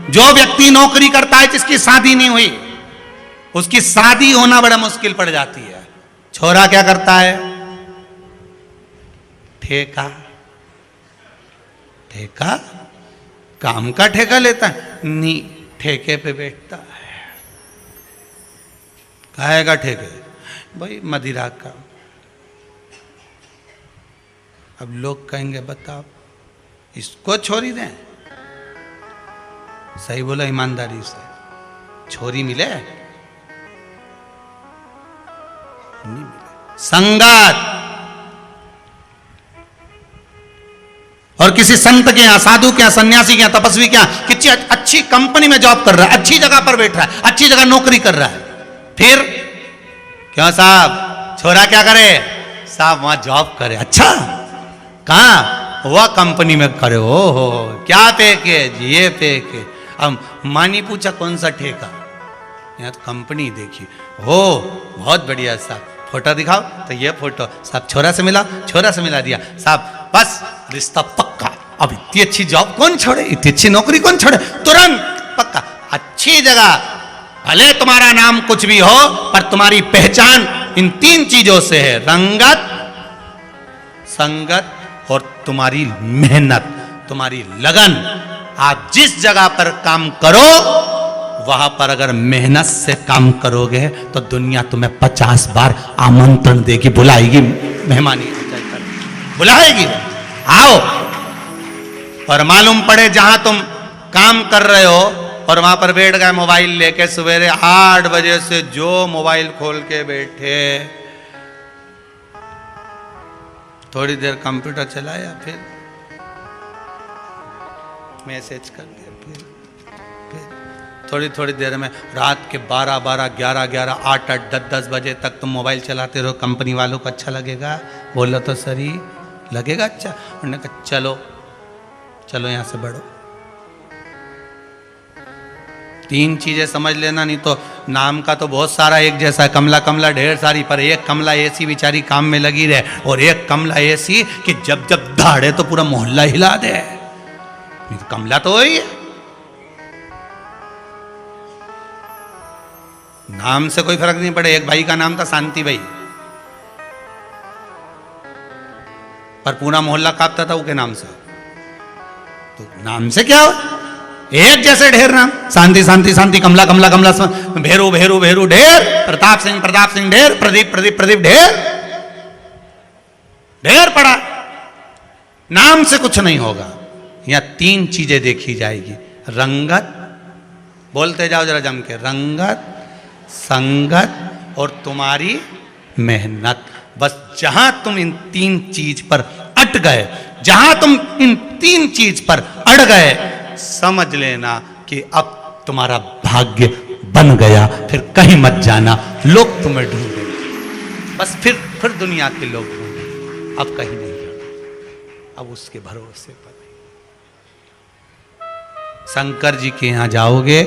जो व्यक्ति नौकरी करता है, जिसकी शादी नहीं हुई, उसकी शादी होना बड़ा मुश्किल पड़ जाती है। छोरा क्या करता है? ठेका, ठेका, काम का ठेका लेता है, नहीं ठेके पे बैठता है। काहेगा ठेके? भाई मदिरा का। अब लोग कहेंगे बताओ इसको छोड़ी दें? सही बोला ईमानदारी से, छोरी मिले? नहीं मिले। संगत, और किसी संत के यहाँ, साधु के यहाँ, सन्यासी के यहाँ, तपस्वी के यहाँ, किसी अच्छी कंपनी में जॉब कर रहा है, अच्छी जगह पर बैठ रहा है, अच्छी जगह नौकरी कर रहा है, फिर क्यों साहब छोरा क्या करे? साहब वहां जॉब करे। अच्छा, कहाँ? वह कंपनी में करे। हो क्या पैकेज? ये पैकेज। अब मानी पूछा कौन सा ठेका? यहाँ तो कंपनी देखी। हो बहुत बढ़िया साहब, फोटो दिखाओ। तो ये फोटो साहब छोरा से मिला, छोरा से मिला दिया साहब, बस रिश्ता पक्का। अब इतनी अच्छी जॉब कौन छोड़े, इतनी अच्छी नौकरी कौन छोड़े? तुरंत पक्का। अच्छी जगह, भले तुम्हारा नाम कुछ भी हो, पर तुम्हारी पहचान इन 3 चीजों से है, रंगत, संगत और तुम्हारी मेहनत, तुम्हारी लगन। आप जिस जगह पर काम करो, वहां पर अगर मेहनत से काम करोगे तो दुनिया तुम्हें 50 बार आमंत्रण देगी, बुलाएगी, मेहमानी बुलाएगी, आओ। और मालूम पड़े जहां तुम काम कर रहे हो और वहां पर बैठ गए मोबाइल लेके, सवेरे 8 बजे से जो मोबाइल खोल के बैठे, थोड़ी देर कंप्यूटर चलाया, फिर मैसेज कर दिया, फिर थोड़ी देर में रात के 12, 11, 8, 10 बजे तक तुम मोबाइल चलाते रहो। कंपनी वालों को अच्छा लगेगा? बोलो तो सही, लगेगा अच्छा? उन्होंने कहा चलो चलो यहां से बढ़ो। 3 चीजें समझ लेना, नहीं तो नाम का तो बहुत सारा एक जैसा है, कमला कमला ढेर सारी, पर एक कमला ऐसी बेचारी काम में लगी रहे, और एक कमला ऐसी कि जब जब दाड़े तो पूरा मोहल्ला हिला दे। कमला तो वही है, नाम से कोई फर्क नहीं पड़े। एक भाई का नाम था शांति भाई, पर पूरा मोहल्ला कांपता था उसके नाम से। तो नाम से क्या हो, एक जैसे ढेर नाम, शांति शांति शांति, कमला कमला कमला, भेरू भेरू भेरू ढेर, प्रताप सिंह ढेर, प्रदीप प्रदीप प्रदीप ढेर, ढेर पड़ा। नाम से कुछ नहीं होगा। यहां 3 चीजें देखी जाएगी, रंगत, बोलते जाओ जरा जम के, रंगत, संगत और तुम्हारी मेहनत। बस जहां तुम इन 3 चीज पर अट गए, जहां तुम इन 3 चीज पर अड़ गए, समझ लेना कि अब तुम्हारा भाग्य बन गया। फिर कहीं मत जाना, लोग तुम्हें ढूंढेंगे, बस फिर दुनिया के लोग ढूंढेंगे। अब कहीं नहीं जाना, अब उसके भरोसे पर। शंकर जी के यहाँ जाओगे,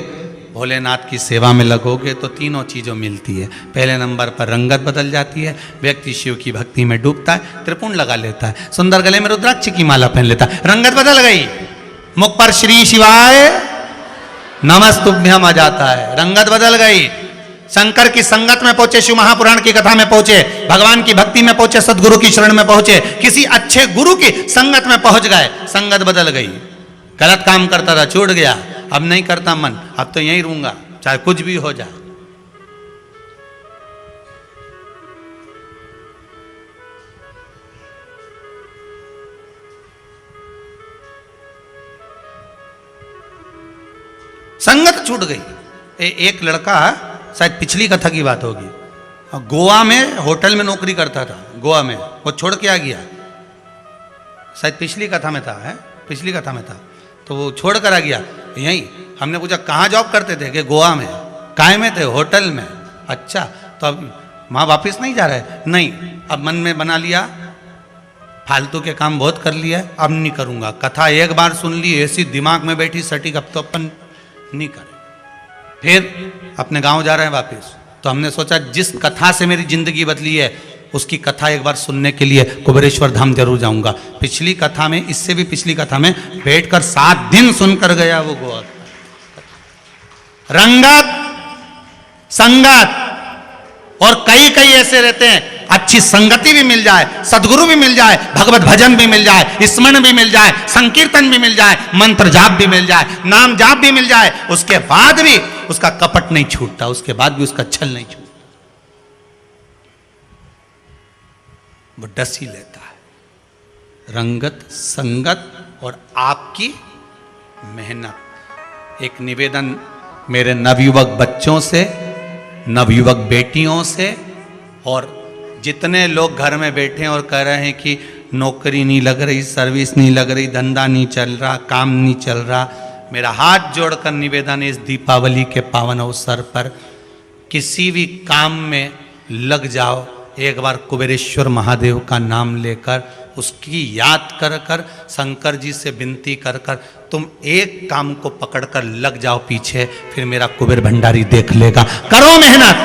भोलेनाथ की सेवा में लगोगे तो 3 चीज़ों मिलती है। पहले नंबर पर रंगत बदल जाती है, व्यक्ति शिव की भक्ति में डूबता है, त्रिपुंड लगा लेता है, सुंदर गले में रुद्राक्ष की माला पहन लेता है, रंगत बदल गई, मुख पर श्री शिवाय नमस्तुभ्यम आ जाता है, रंगत बदल गई। शंकर की संगत में पहुंचे, शिव महापुराण की कथा में पहुंचे, भगवान की भक्ति में पहुंचे, सदगुरु की शरण में पहुंचे, किसी अच्छे गुरु की संगत में पहुंच गए, संगत बदल गई। गलत काम करता था, छूट गया, अब नहीं करता मन, अब तो यहीं रहूंगा चाहे कुछ भी हो जाए। संगत छूट गई। एक लड़का, शायद पिछली कथा की बात होगी, गोवा में होटल में नौकरी करता था, गोवा में, वो छोड़ के आ गया, शायद पिछली कथा में था, है पिछली कथा में था, तो वो छोड़ कर आ गया। यहीं हमने पूछा कहाँ जॉब करते थे, कि गोवा में। काय में थे? होटल में। अच्छा, तो अब वहाँ वापस नहीं जा रहे? नहीं, अब मन में बना लिया, फालतू के काम बहुत कर लिया, अब नहीं करूँगा। कथा एक बार सुन ली, ऐसी दिमाग में बैठी सटीक, अब तो अपन नहीं करें। फिर अपने गांव जा रहे हैं वापस, तो हमने सोचा जिस कथा से मेरी जिंदगी बदली है, उसकी कथा एक बार सुनने के लिए कुबेरेश्वर धाम जरूर जाऊंगा। पिछली कथा में, इससे भी पिछली कथा में बैठकर 7 दिन सुनकर गया वो गोवा। रंगत, संगत, और कई ऐसे रहते हैं, अच्छी संगति भी मिल जाए, सदगुरु भी मिल जाए, भगवत भजन भी मिल जाए, स्मरण भी मिल जाए, संकीर्तन भी मिल जाए, मंत्र जाप भी मिल जाए, नाम जाप भी मिल जाए, उसके बाद भी उसका कपट नहीं छूटता, उसके बाद भी उसका छल नहीं छूटता, वो डस ही लेता है। रंगत, संगत और आपकी मेहनत। एक निवेदन मेरे नवयुवक बच्चों से, नवयुवक बेटियों से, और जितने लोग घर में बैठे हैं और कह रहे हैं कि नौकरी नहीं लग रही, सर्विस नहीं लग रही, धंधा नहीं चल रहा, काम नहीं चल रहा, मेरा हाथ जोड़कर निवेदन है इस दीपावली के पावन अवसर पर किसी भी काम में लग जाओ। एक बार कुबेरेश्वर महादेव का नाम लेकर, उसकी याद कर कर, शंकर जी से विनती कर कर तुम एक काम को पकड़कर लग जाओ पीछे, फिर मेरा कुबेर भंडारी देख लेगा। करो मेहनत,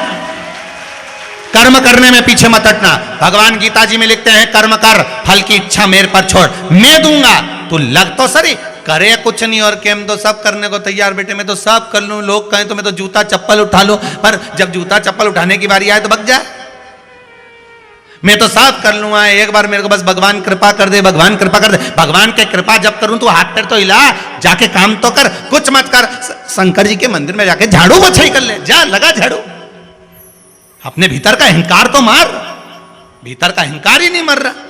कर्म करने में पीछे मत हटना। भगवान गीता जी में लिखते हैं कर्म कर, फल की इच्छा मेरे पर छोड़, मैं दूंगा, तू लग तो सही। करे कुछ नहीं और केम तो सब करने को तैयार, बेटे मैं तो सब कर लूं, लोग कहें तो मैं तो जूता चप्पल उठा लूं, पर जब जूता चप्पल उठाने की बारी आए तो भग जाए। मैं तो साफ कर लूंगा, एक बार मेरे को बस भगवान कृपा कर दे, भगवान कृपा कर दे। भगवान के कृपा जब करूं तो हाथ पैर तो हिला, जाके काम तो कर, कुछ मत कर। शंकर जी के मंदिर में जाके झाड़ू बछाई कर ले, जा लगा झाड़ू। अपने भीतर का अहंकार तो मार, भीतर का अहंकार ही नहीं मर रहा।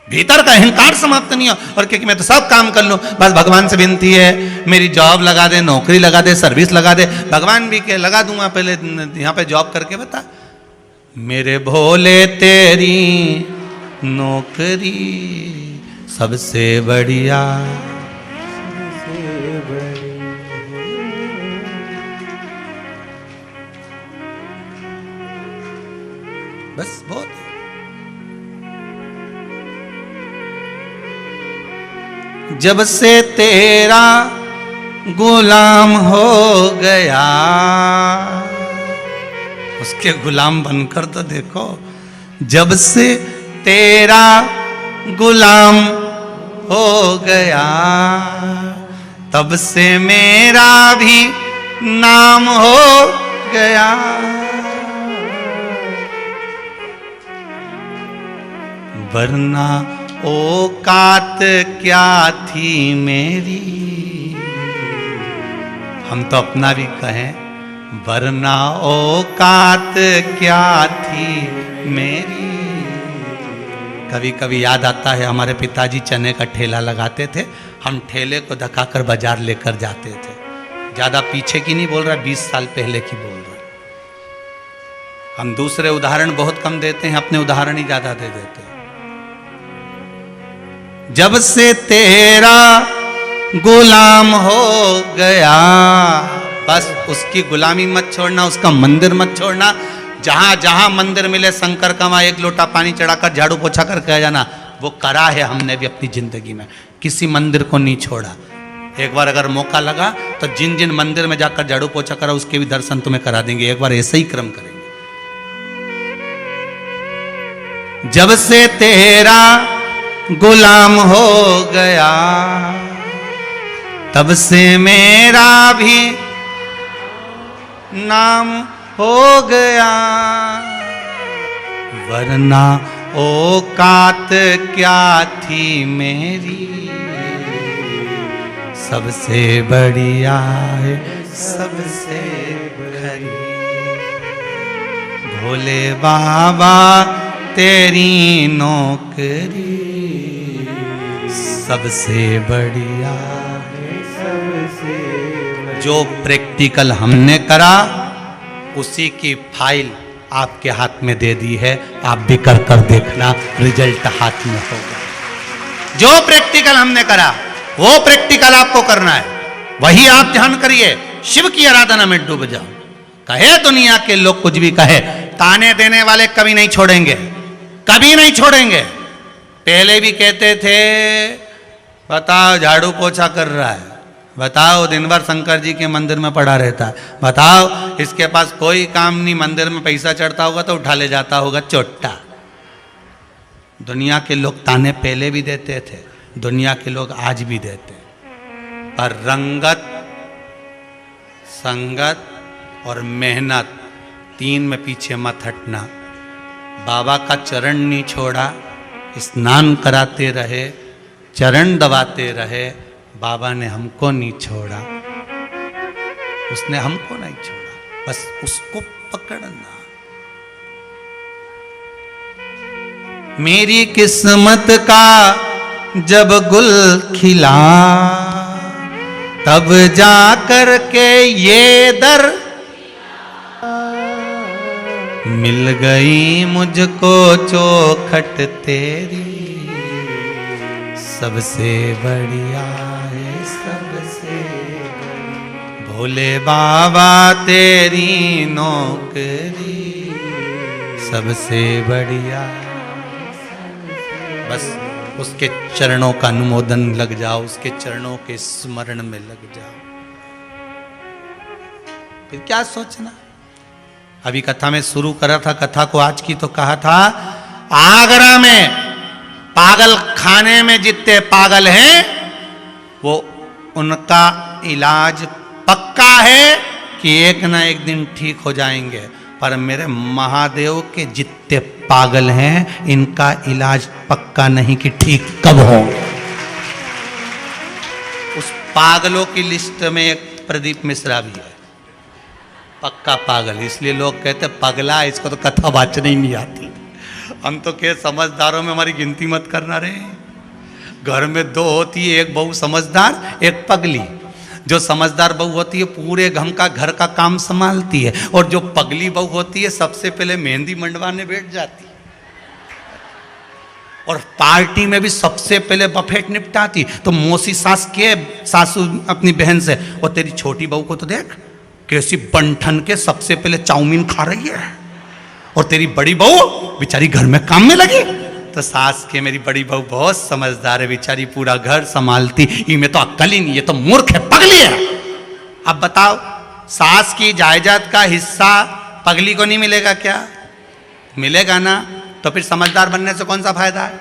भीतर का अहंकार समाप्त नहीं हो, और क्योंकि मैं तो सब काम कर लूं, बस भगवान से विनती है मेरी जॉब लगा दे, नौकरी लगा दे, सर्विस लगा दे। भगवान भी के लगा दूंगा, पहले यहां पे जॉब करके बता। मेरे भोले तेरी नौकरी सबसे बढ़िया, बस बहुत। जब से तेरा गुलाम हो गया, उसके गुलाम बनकर तो देखो। जब से तेरा गुलाम हो गया, तब से मेरा भी नाम हो गया। वरना औकात क्या थी मेरी, हम तो अपना भी कहें, वरना औकात क्या थी मेरी। कभी कभी याद आता है हमारे पिताजी चने का ठेला लगाते थे, हम ठेले को धक्काकर बाजार लेकर जाते थे। ज़्यादा पीछे की नहीं बोल रहा, 20 साल पहले की बोल रहा। हम दूसरे उदाहरण बहुत कम देते हैं, अपने उदाहरण ही ज़्यादा दे देते हैं। जब से तेरा गुलाम हो गया, बस उसकी गुलामी मत छोड़ना, उसका मंदिर मत छोड़ना। जहां जहां मंदिर मिले शंकर का वहां एक लोटा पानी चढ़ाकर झाड़ू पोछा करके आ जाना। वो करा है हमने भी अपनी जिंदगी में, किसी मंदिर को नहीं छोड़ा। एक बार अगर मौका लगा तो जिन जिन मंदिर में जाकर झाड़ू पोछा करा उसके भी दर्शन तुम्हें करा देंगे। एक बार ऐसे ही क्रम करेंगे। जब से तेरा गुलाम हो गया, तब से मेरा भी नाम हो गया। वरना औकात क्या थी मेरी, सबसे बढ़िया है सबसे खरी। भोले बाबा तेरी नौकरी सबसे बढ़िया है सबसे बढ़िया। जो प्रैक्टिकल हमने करा उसी की फाइल आपके हाथ में दे दी है, आप भी कर कर देखना, रिजल्ट हाथ में होगा। जो प्रैक्टिकल हमने करा वो प्रैक्टिकल आपको करना है, वही आप ध्यान करिए। शिव की आराधना में डूब जाओ। कहे दुनिया के लोग कुछ भी कहे, ताने देने वाले कभी नहीं छोड़ेंगे, कभी नहीं छोड़ेंगे। पहले भी कहते थे बताओ झाड़ू पोछा कर रहा है, बताओ दिन भर शंकर जी के मंदिर में पड़ा रहता है, बताओ इसके पास कोई काम नहीं, मंदिर में पैसा चढ़ता होगा तो उठा ले जाता होगा चोट्टा। दुनिया के लोग ताने पहले भी देते थे, दुनिया के लोग आज भी देते हैं। पर रंगत, संगत और मेहनत, तीन में पीछे मत हटना। बाबा का चरण नहीं छोड़ा, स्नान कराते रहे, चरण दबाते रहे। बाबा ने हमको नहीं छोड़ा, उसने हमको नहीं छोड़ा, बस उसको पकड़ना। मेरी किस्मत का जब गुल खिला, तब जा कर के ये दर मिल गई मुझको चौखट तेरी, सबसे बढ़िया है सबसे बढ़िया। भोले बाबा तेरी नौकरी सबसे बढ़िया। बस उसके चरणों का अनुमोदन लग जाओ, उसके चरणों के स्मरण में लग जाओ, फिर क्या सोचना। अभी कथा में शुरू करा था कथा को आज की, तो कहा था आगरा में पागल खाने में जितने पागल हैं वो उनका इलाज पक्का है कि एक ना एक दिन ठीक हो जाएंगे, पर मेरे महादेव के जितने पागल हैं इनका इलाज पक्का नहीं कि ठीक कब होंगे। उस पागलों की लिस्ट में एक प्रदीप मिश्रा भी है, पक्का पागल। इसलिए लोग कहते पगला, इसको तो कथा वाचने ही नहीं आती। हम तो क्या समझदारों में हमारी गिनती मत करना रे। घर में दो होती है, एक बहू समझदार एक पगली। जो समझदार बहू होती है पूरे घर का काम संभालती है, और जो पगली बहू होती है सबसे पहले मेहंदी मंडवाने बैठ जाती है, और पार्टी में भी सबसे पहले बफेट निपटाती। तो मौसी सास के सासू अपनी बहन से, और तेरी छोटी बहू को तो देख कैसी बंठन के सबसे पहले चाउमीन खा रही है, और तेरी बड़ी बहू बेचारी घर में काम में लगी। तो सास के मेरी बड़ी बहू बहुत समझदार है, बेचारी पूरा घर संभालती, इनमें तो अक्ल ही नहीं, ये तो मूर्ख है, पगली है। अब बताओ सास की जायदाद का हिस्सा पगली को नहीं मिलेगा क्या? मिलेगा ना। तो फिर समझदार बनने से कौन सा फायदा है?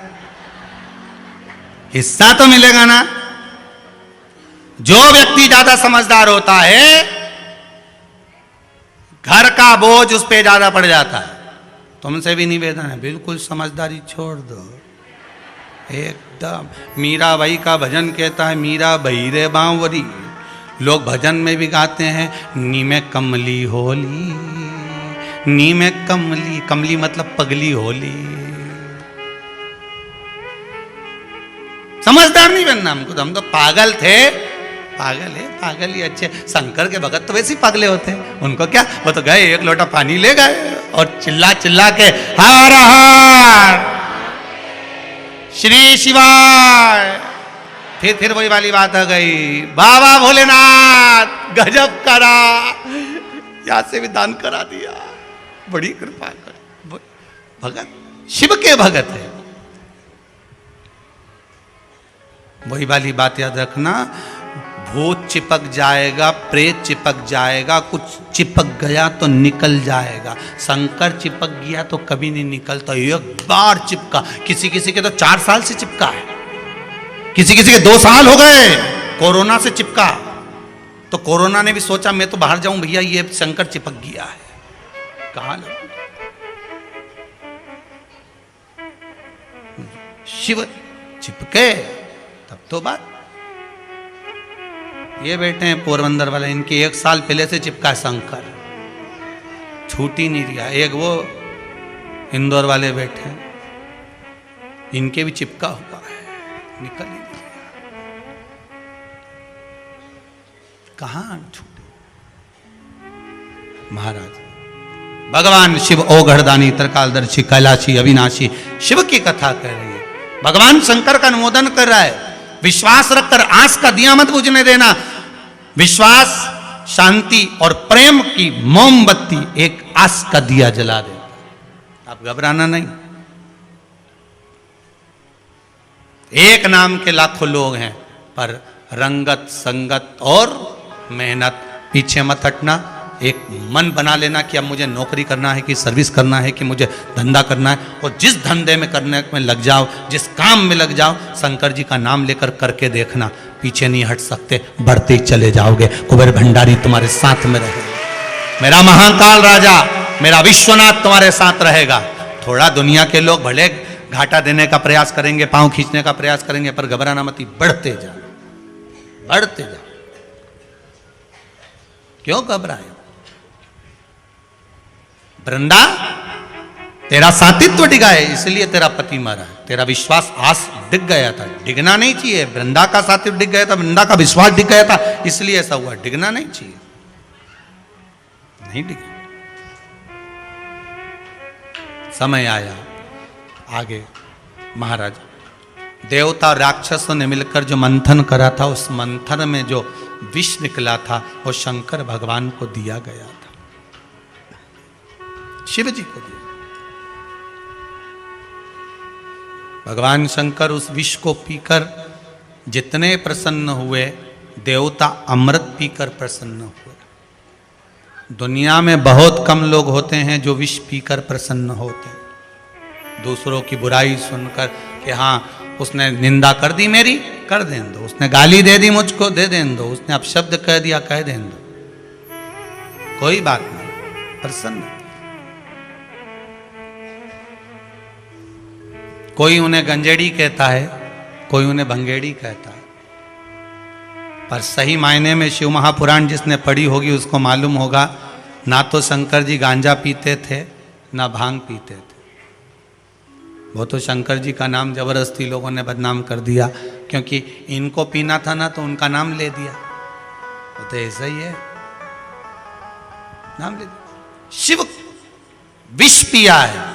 हिस्सा तो मिलेगा ना। जो व्यक्ति ज्यादा समझदार होता है घर का बोझ उस पे ज्यादा पड़ जाता है। तुमसे भी निवेदन है, बिल्कुल समझदारी छोड़ दो एकदम। मीराबाई का भजन कहता है, मीरा बही रे बांवरी। लोग भजन में भी गाते हैं, नी में कमली होली, नी में कमली। कमली मतलब पगली होली। समझदार नहीं बनना हमको, तो हम तो पागल थे। पागल है, पागल ही अच्छे। शंकर के भगत तो वैसे ही पागले होते हैं, उनको क्या, वो तो गए एक लोटा पानी ले गए और चिल्ला चिल्ला के हर हर श्री शिवाय। फिर वही वाली बात आ गई, बाबा भोलेनाथ गजब करा, यहां से भी दान करा दिया, बड़ी कृपा कर। भगत शिव के भगत है। वही वाली बात याद रखना, भूत चिपक जाएगा, प्रेत चिपक जाएगा, कुछ चिपक गया तो निकल जाएगा। शंकर चिपक गया तो कभी नहीं निकलता, एक बार चिपका। किसी किसी के तो 4 साल से चिपका है, किसी किसी के 2 साल हो गए कोरोना से चिपका। तो कोरोना ने भी सोचा मैं तो बाहर जाऊं भैया, ये शंकर चिपक गया है। कहां शिव चिपके तब तो बात। ये बैठे हैं पोरबंदर वाले, इनके 1 साल पहले से चिपका शंकर, छूट ही नहीं दिया। एक वो इंदौर वाले बैठे हैं, इनके भी चिपका हुआ है, निकल ही नहीं दिया। कहां छूटे महाराज। भगवान शिव ओघड़दानी त्रिकालदर्शी कैलाशी अविनाशी शिव की कथा कर रही है। भगवान शंकर का अनुमोदन कर रहा है। विश्वास रखकर आस का दिया मत बुझने देना। विश्वास, शांति और प्रेम की मोमबत्ती एक आस का दिया जला दे। आप घबराना नहीं। एक नाम के लाखों लोग हैं, पर रंगत संगत और मेहनत पीछे मत हटना। एक मन बना लेना कि अब मुझे नौकरी करना है, कि सर्विस करना है, कि मुझे धंधा करना है, और जिस धंधे में करने में लग जाओ, जिस काम में लग जाओ, शंकर जी का नाम लेकर करके देखना, पीछे नहीं हट सकते, बढ़ते ही चले जाओगे। कुबेर भंडारी तुम्हारे साथ में रहेगा, मेरा महाकाल राजा, मेरा विश्वनाथ तुम्हारे साथ रहेगा। थोड़ा दुनिया के लोग भले घाटा देने का प्रयास करेंगे, पांव खींचने का प्रयास करेंगे, पर घबराना मत, बढ़ते जाओ, बढ़ते जाओ। क्यों घबराए? वृंदा तेरा सातित्व डिगा है इसलिए तेरा पति मरा है, तेरा विश्वास आस डिग गया था, डिगना नहीं चाहिए। वृंदा का सातित्व डिग गया था, वृंदा का विश्वास डिग गया था, इसलिए ऐसा हुआ, डिगना नहीं चाहिए, नहीं डिगे। समय आया आगे महाराज देवता और राक्षसों ने मिलकर जो मंथन करा था, उस मंथन में जो विष निकला था वो शंकर भगवान को दिया गया था, शिव जी को दिया। भगवान शंकर उस विष को पीकर जितने प्रसन्न हुए, देवता अमृत पीकर प्रसन्न हुए। दुनिया में बहुत कम लोग होते हैं जो विष पीकर प्रसन्न होते हैं। दूसरों की बुराई सुनकर कि हाँ उसने निंदा कर दी मेरी, कर दें दो, उसने गाली दे दी मुझको, दे दें दो, उसने अपशब्द कह दिया, कह दें दो, कोई बात नहीं, प्रसन्न। कोई उन्हें गंजेड़ी कहता है, कोई उन्हें भंगेड़ी कहता है, पर सही मायने में शिव महापुराण जिसने पढ़ी होगी उसको मालूम होगा, ना तो शंकर जी गांजा पीते थे ना भांग पीते थे। वो तो शंकर जी का नाम जबरदस्ती लोगों ने बदनाम कर दिया, क्योंकि इनको पीना था ना तो उनका नाम ले दिया। वो तो ऐसा ही है, नाम ले दिया। शिव विष पिया है।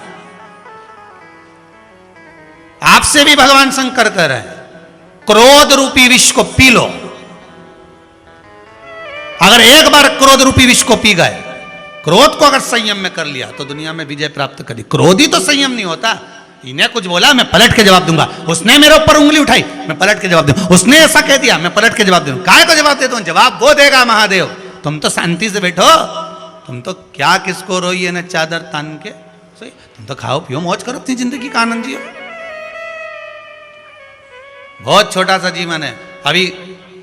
आपसे भी भगवान शंकर कह रहे हैं, क्रोध रूपी विष को पी लो। अगर एक बार क्रोध रूपी विष को पी गए, क्रोध को अगर संयम में कर लिया तो दुनिया में विजय प्राप्त करी। क्रोधी तो संयम नहीं होता, इन्हें कुछ बोला मैं पलट के जवाब दूंगा, उसने मेरे ऊपर उंगली उठाई मैं पलट के जवाब दूंगा, उसने ऐसा कह दिया मैं पलट के जवाब दूंगा। काय को जवाब देता हूं? जवाब वो देगा महादेव। तुम तो शांति से बैठो, तुम तो क्या किसको रोइए न चादर तान के, तुम तो खाओ पियो मौज करो, अपनी जिंदगी का आनंद जियो। बहुत छोटा सा जीवन है। अभी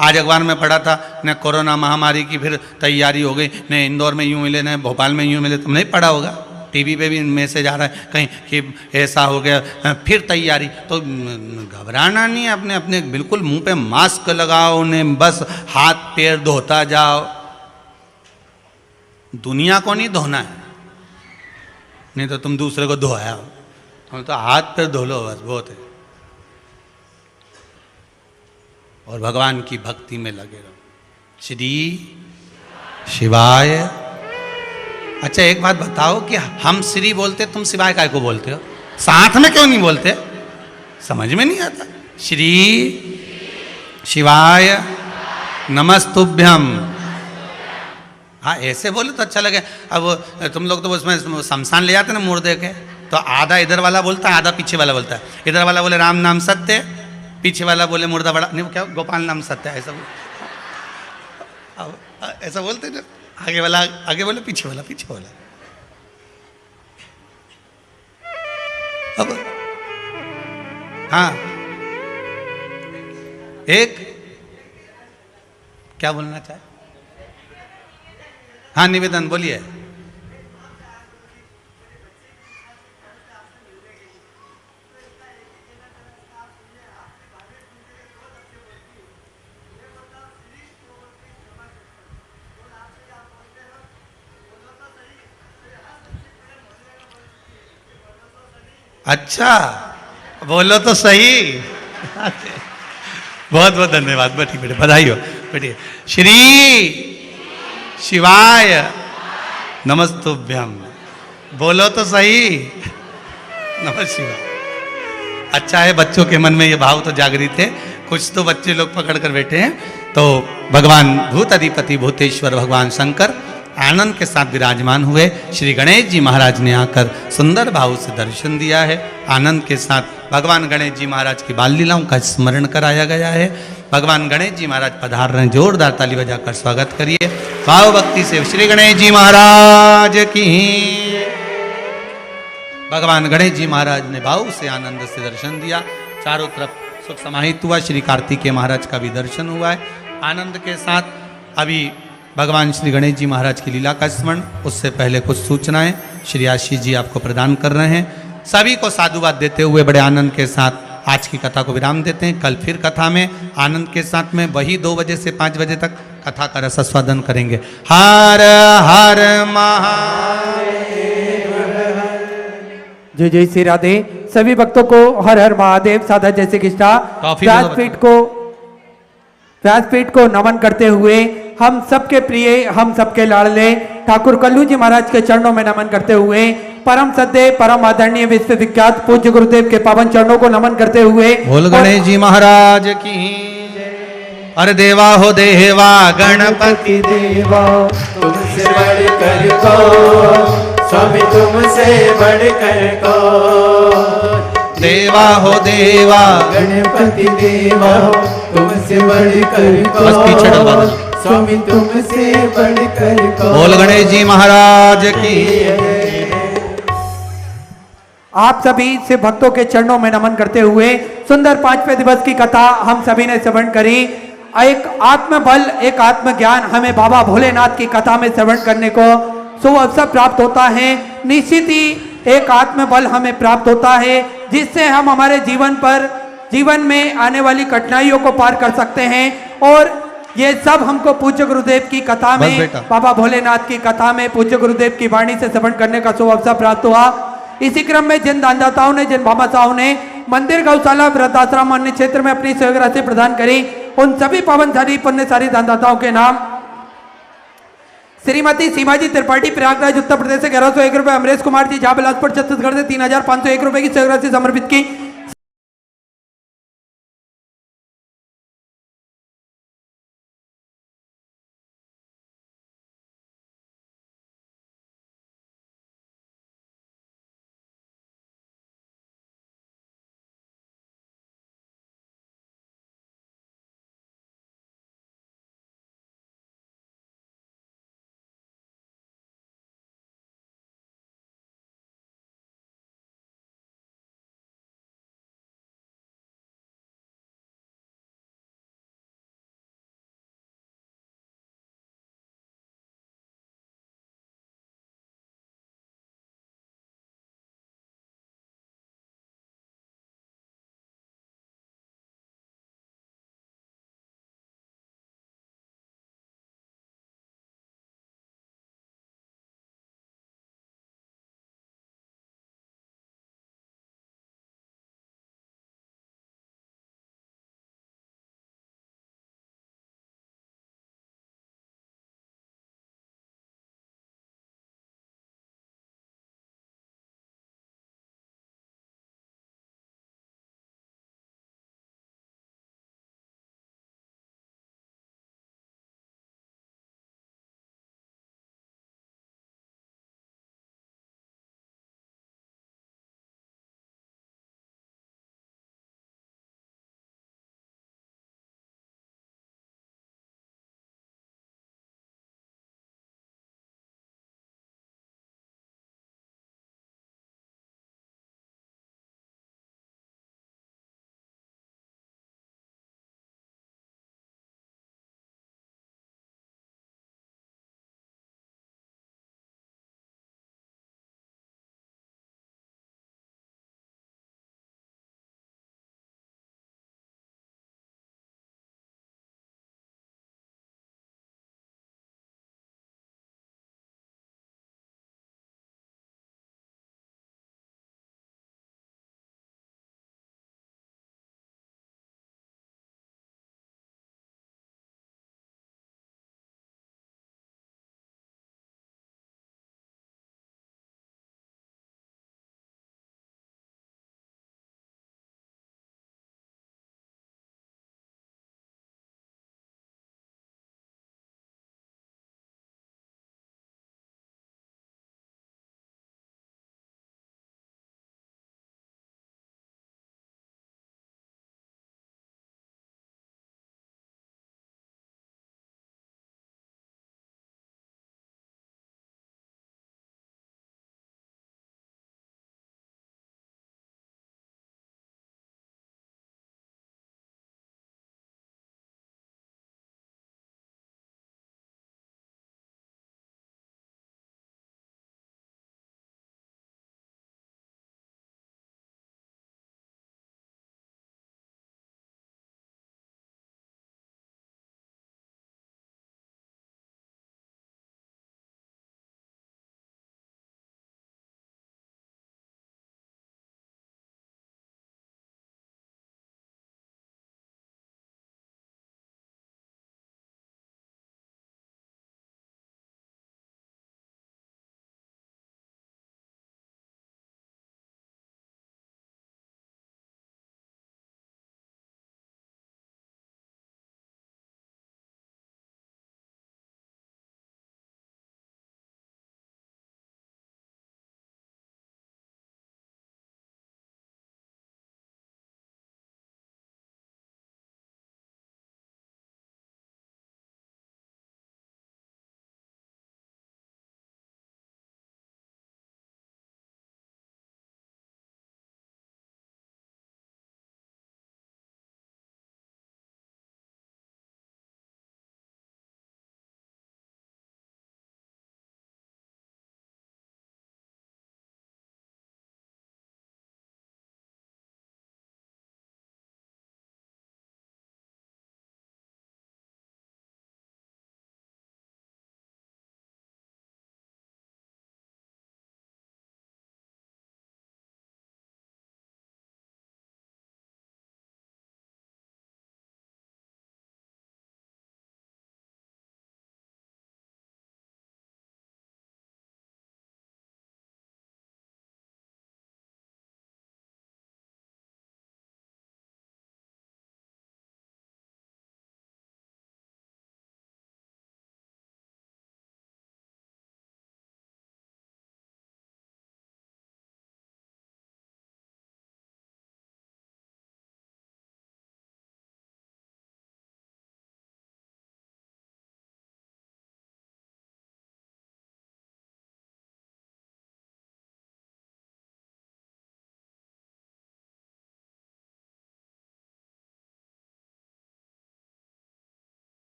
आज अखबार में पढ़ा था न, कोरोना महामारी की फिर तैयारी हो गई, न इंदौर में यूं मिले न भोपाल में यूं मिले। तुम नहीं पढ़ा होगा, टीवी पे भी मैसेज आ रहा है कहीं कि ऐसा हो गया, फिर तैयारी। तो घबराना नहीं है, अपने अपने बिल्कुल मुंह पे मास्क लगाओ, ने बस हाथ पैर धोता जाओ। दुनिया को नहीं धोना है, नहीं तो तुम दूसरे को धोया हो, तुम तो हाथ पैर धो लो बस, बहुत है। और भगवान की भक्ति में लगे रहो। श्री शिवाय। अच्छा एक बात बताओ कि हम श्री बोलते, तुम शिवाय काय को बोलते हो? साथ में क्यों नहीं बोलते? समझ में नहीं आता। श्री शिवाय नमस्तुभ्यम। हाँ ऐसे बोले तो अच्छा लगे। अब तुम लोग तो उसमें शमशान ले जाते ना मुर्दे के, तो आधा इधर वाला बोलता है, आधा पीछे वाला बोलता है। इधर वाला बोले राम नाम सत्य, पीछे वाला बोले मुर्दा बड़ा, नहीं क्या गोपाल नाम सत्य है, ऐसा ऐसा बोलते ना। आगे वाला आगे बोले, पीछे वाला पीछे वाला। अब हाँ एक क्या बोलना चाहे? हाँ निवेदन बोलिए। अच्छा बोलो तो सही। बहुत बहुत धन्यवाद, बैठिए बेटे, बधाई हो बैठिए। श्री शिवाय नमस्तुभ्यम। बोलो तो सही, नमः शिवाय। अच्छा है बच्चों के मन में ये भाव तो जागृत है, कुछ तो बच्चे लोग पकड़ कर बैठे हैं। तो भगवान भूत अधिपति भूतेश्वर भगवान शंकर आनंद के साथ विराजमान हुए। श्री गणेश जी महाराज ने आकर सुंदर भाव से दर्शन दिया है। आनंद के साथ भगवान गणेश जी महाराज की बाल लीलाओं का स्मरण कराया गया है। भगवान गणेश जी महाराज पधार रहे हैं, जोरदार ताली बजाकर स्वागत करिए भाव भक्ति से। श्री गणेश जी महाराज की। भगवान गणेश जी महाराज ने भाव से आनंद से दर्शन दिया, चारों तरफ सुख समाहित हुआ। श्री कार्तिकेय महाराज का भी दर्शन हुआ है आनंद के साथ। अभी भगवान श्री गणेश जी महाराज की लीला का स्मरण, उससे पहले कुछ सूचनाएं श्री आशीष जी आपको प्रदान कर रहे हैं। सभी को साधुवाद देते हुए बड़े आनंद के साथ आज की कथा को विराम देते हैं। कल फिर कथा में आनंद के साथ में वही 2 बजे से 5 बजे तक कथा का रसास्वादन करेंगे। हर हर महादेव, जय जय श्री राधे। सभी भक्तों को हर हर महादेव। साधा जैसे कृष्णा काफी व्यासपीठ को नमन करते हुए हम सबके प्रिय, हम सबके लाडले ठाकुर कल्लू जी महाराज के चरणों में नमन करते हुए परम सद्य, परम आदरणीय, विश्व विख्यात पूज्य गुरुदेव के पावन चरणों को नमन करते हुए बोल गणेश जी महाराज की। अरे देवा हो देवा गणपति देवा तुमसे बढ़कर को, स्वामी तुमसे बढ़कर को। देवा हो देवा गणपति देवा तुमसे बढ़कर को, बस पीछे डलवा दो। स्वामी तुमसे बढ़कर को। बोल गणेश जी महाराज की। आप सभी से भक्तों के चरणों में नमन करते हुए सुंदर 5वें दिवस की कथा हम सभी ने श्रवण करी। एक आत्मबल, एक आत्मज्ञान हमें बाबा भोलेनाथ की कथा में श्रवण करने को शुभ अवसर प्राप्त होता है। निश्चित ही एक आत्मबल हमें प्राप्त होता है जिससे हम हमारे जीवन में आने वाली कठिनाइयों को पार कर सकते हैं। और ये सब हमको पूज्य गुरुदेव की कथा में, बाबा भोलेनाथ की कथा में पूज्य गुरुदेव की वाणी से श्रवण करने का शुभ अवसर प्राप्त हुआ। इसी क्रम में जिन दानदाताओं ने, जिन भामाशाहों ने मंदिर, गौशाला, वृद्धाश्रम, अन्य क्षेत्र में अपनी सहयोग राशि प्रदान करी, उन सभी पावनशाली पुण्यशाली दानदाताओं के नाम श्रीमती सीमाजी त्रिपाठी, प्रयागराज उत्तर प्रदेश से 1101 रुपए। अमरेश कुमार जी, जहां बिलासपुर छत्तीसगढ़ से 3501 रुपए की सहयोग राशि समर्पित की।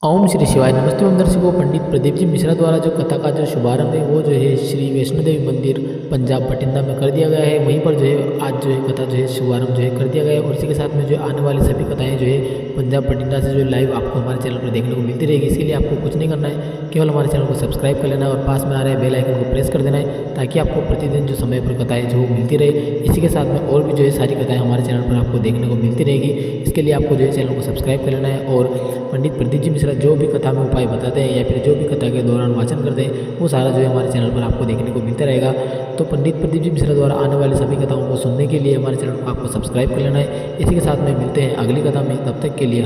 ओम श्री शिवाय। नमस्ते ओम दर्शकों, पंडित प्रदीप जी मिश्रा द्वारा जो कथा का जो शुभारंभ है वो जो है श्री वैष्णो देवी मंदिर पंजाब बठिंडा में कर दिया गया है। वहीं पर जो है आज जो है कथा जो है शुभारंभ जो है कर दिया गया है। और इसी के साथ में जो आने वाली सभी कथाएं जो है पंजाब बठिंडा से जो लाइव आपको हमारे चैनल पर देखने को मिलती रहेगी। इसके लिए आपको कुछ नहीं करना है, केवल हमारे चैनल को सब्सक्राइब कर लेना है और पास में आ रहे बेल आइकन को प्रेस कर देना है, ताकि आपको प्रतिदिन जो समय पर कथाएं जो मिलती रहे। इसी के साथ में और भी जो है सारी कथाएं हमारे चैनल पर आपको देखने को मिलती रहेगी। इसके लिए आपको जो है चैनल को सब्सक्राइब कर लेना है और पंडित प्रदीप जी मिश्रा जो भी कथा में उपाय बताते हैं या फिर जो भी कथा के दौरान वाचन करते हैं वो सारा जो है हमारे चैनल पर आपको देखने को मिलता रहेगा। तो पंडित प्रदीप जी मिश्रा द्वारा आने वाली सभी कथाओं को सुनने के लिए हमारे चैनल को आपको सब्सक्राइब कर लेना है। इसी के साथ में मिलते हैं अगली कथा में, तब तक के लिए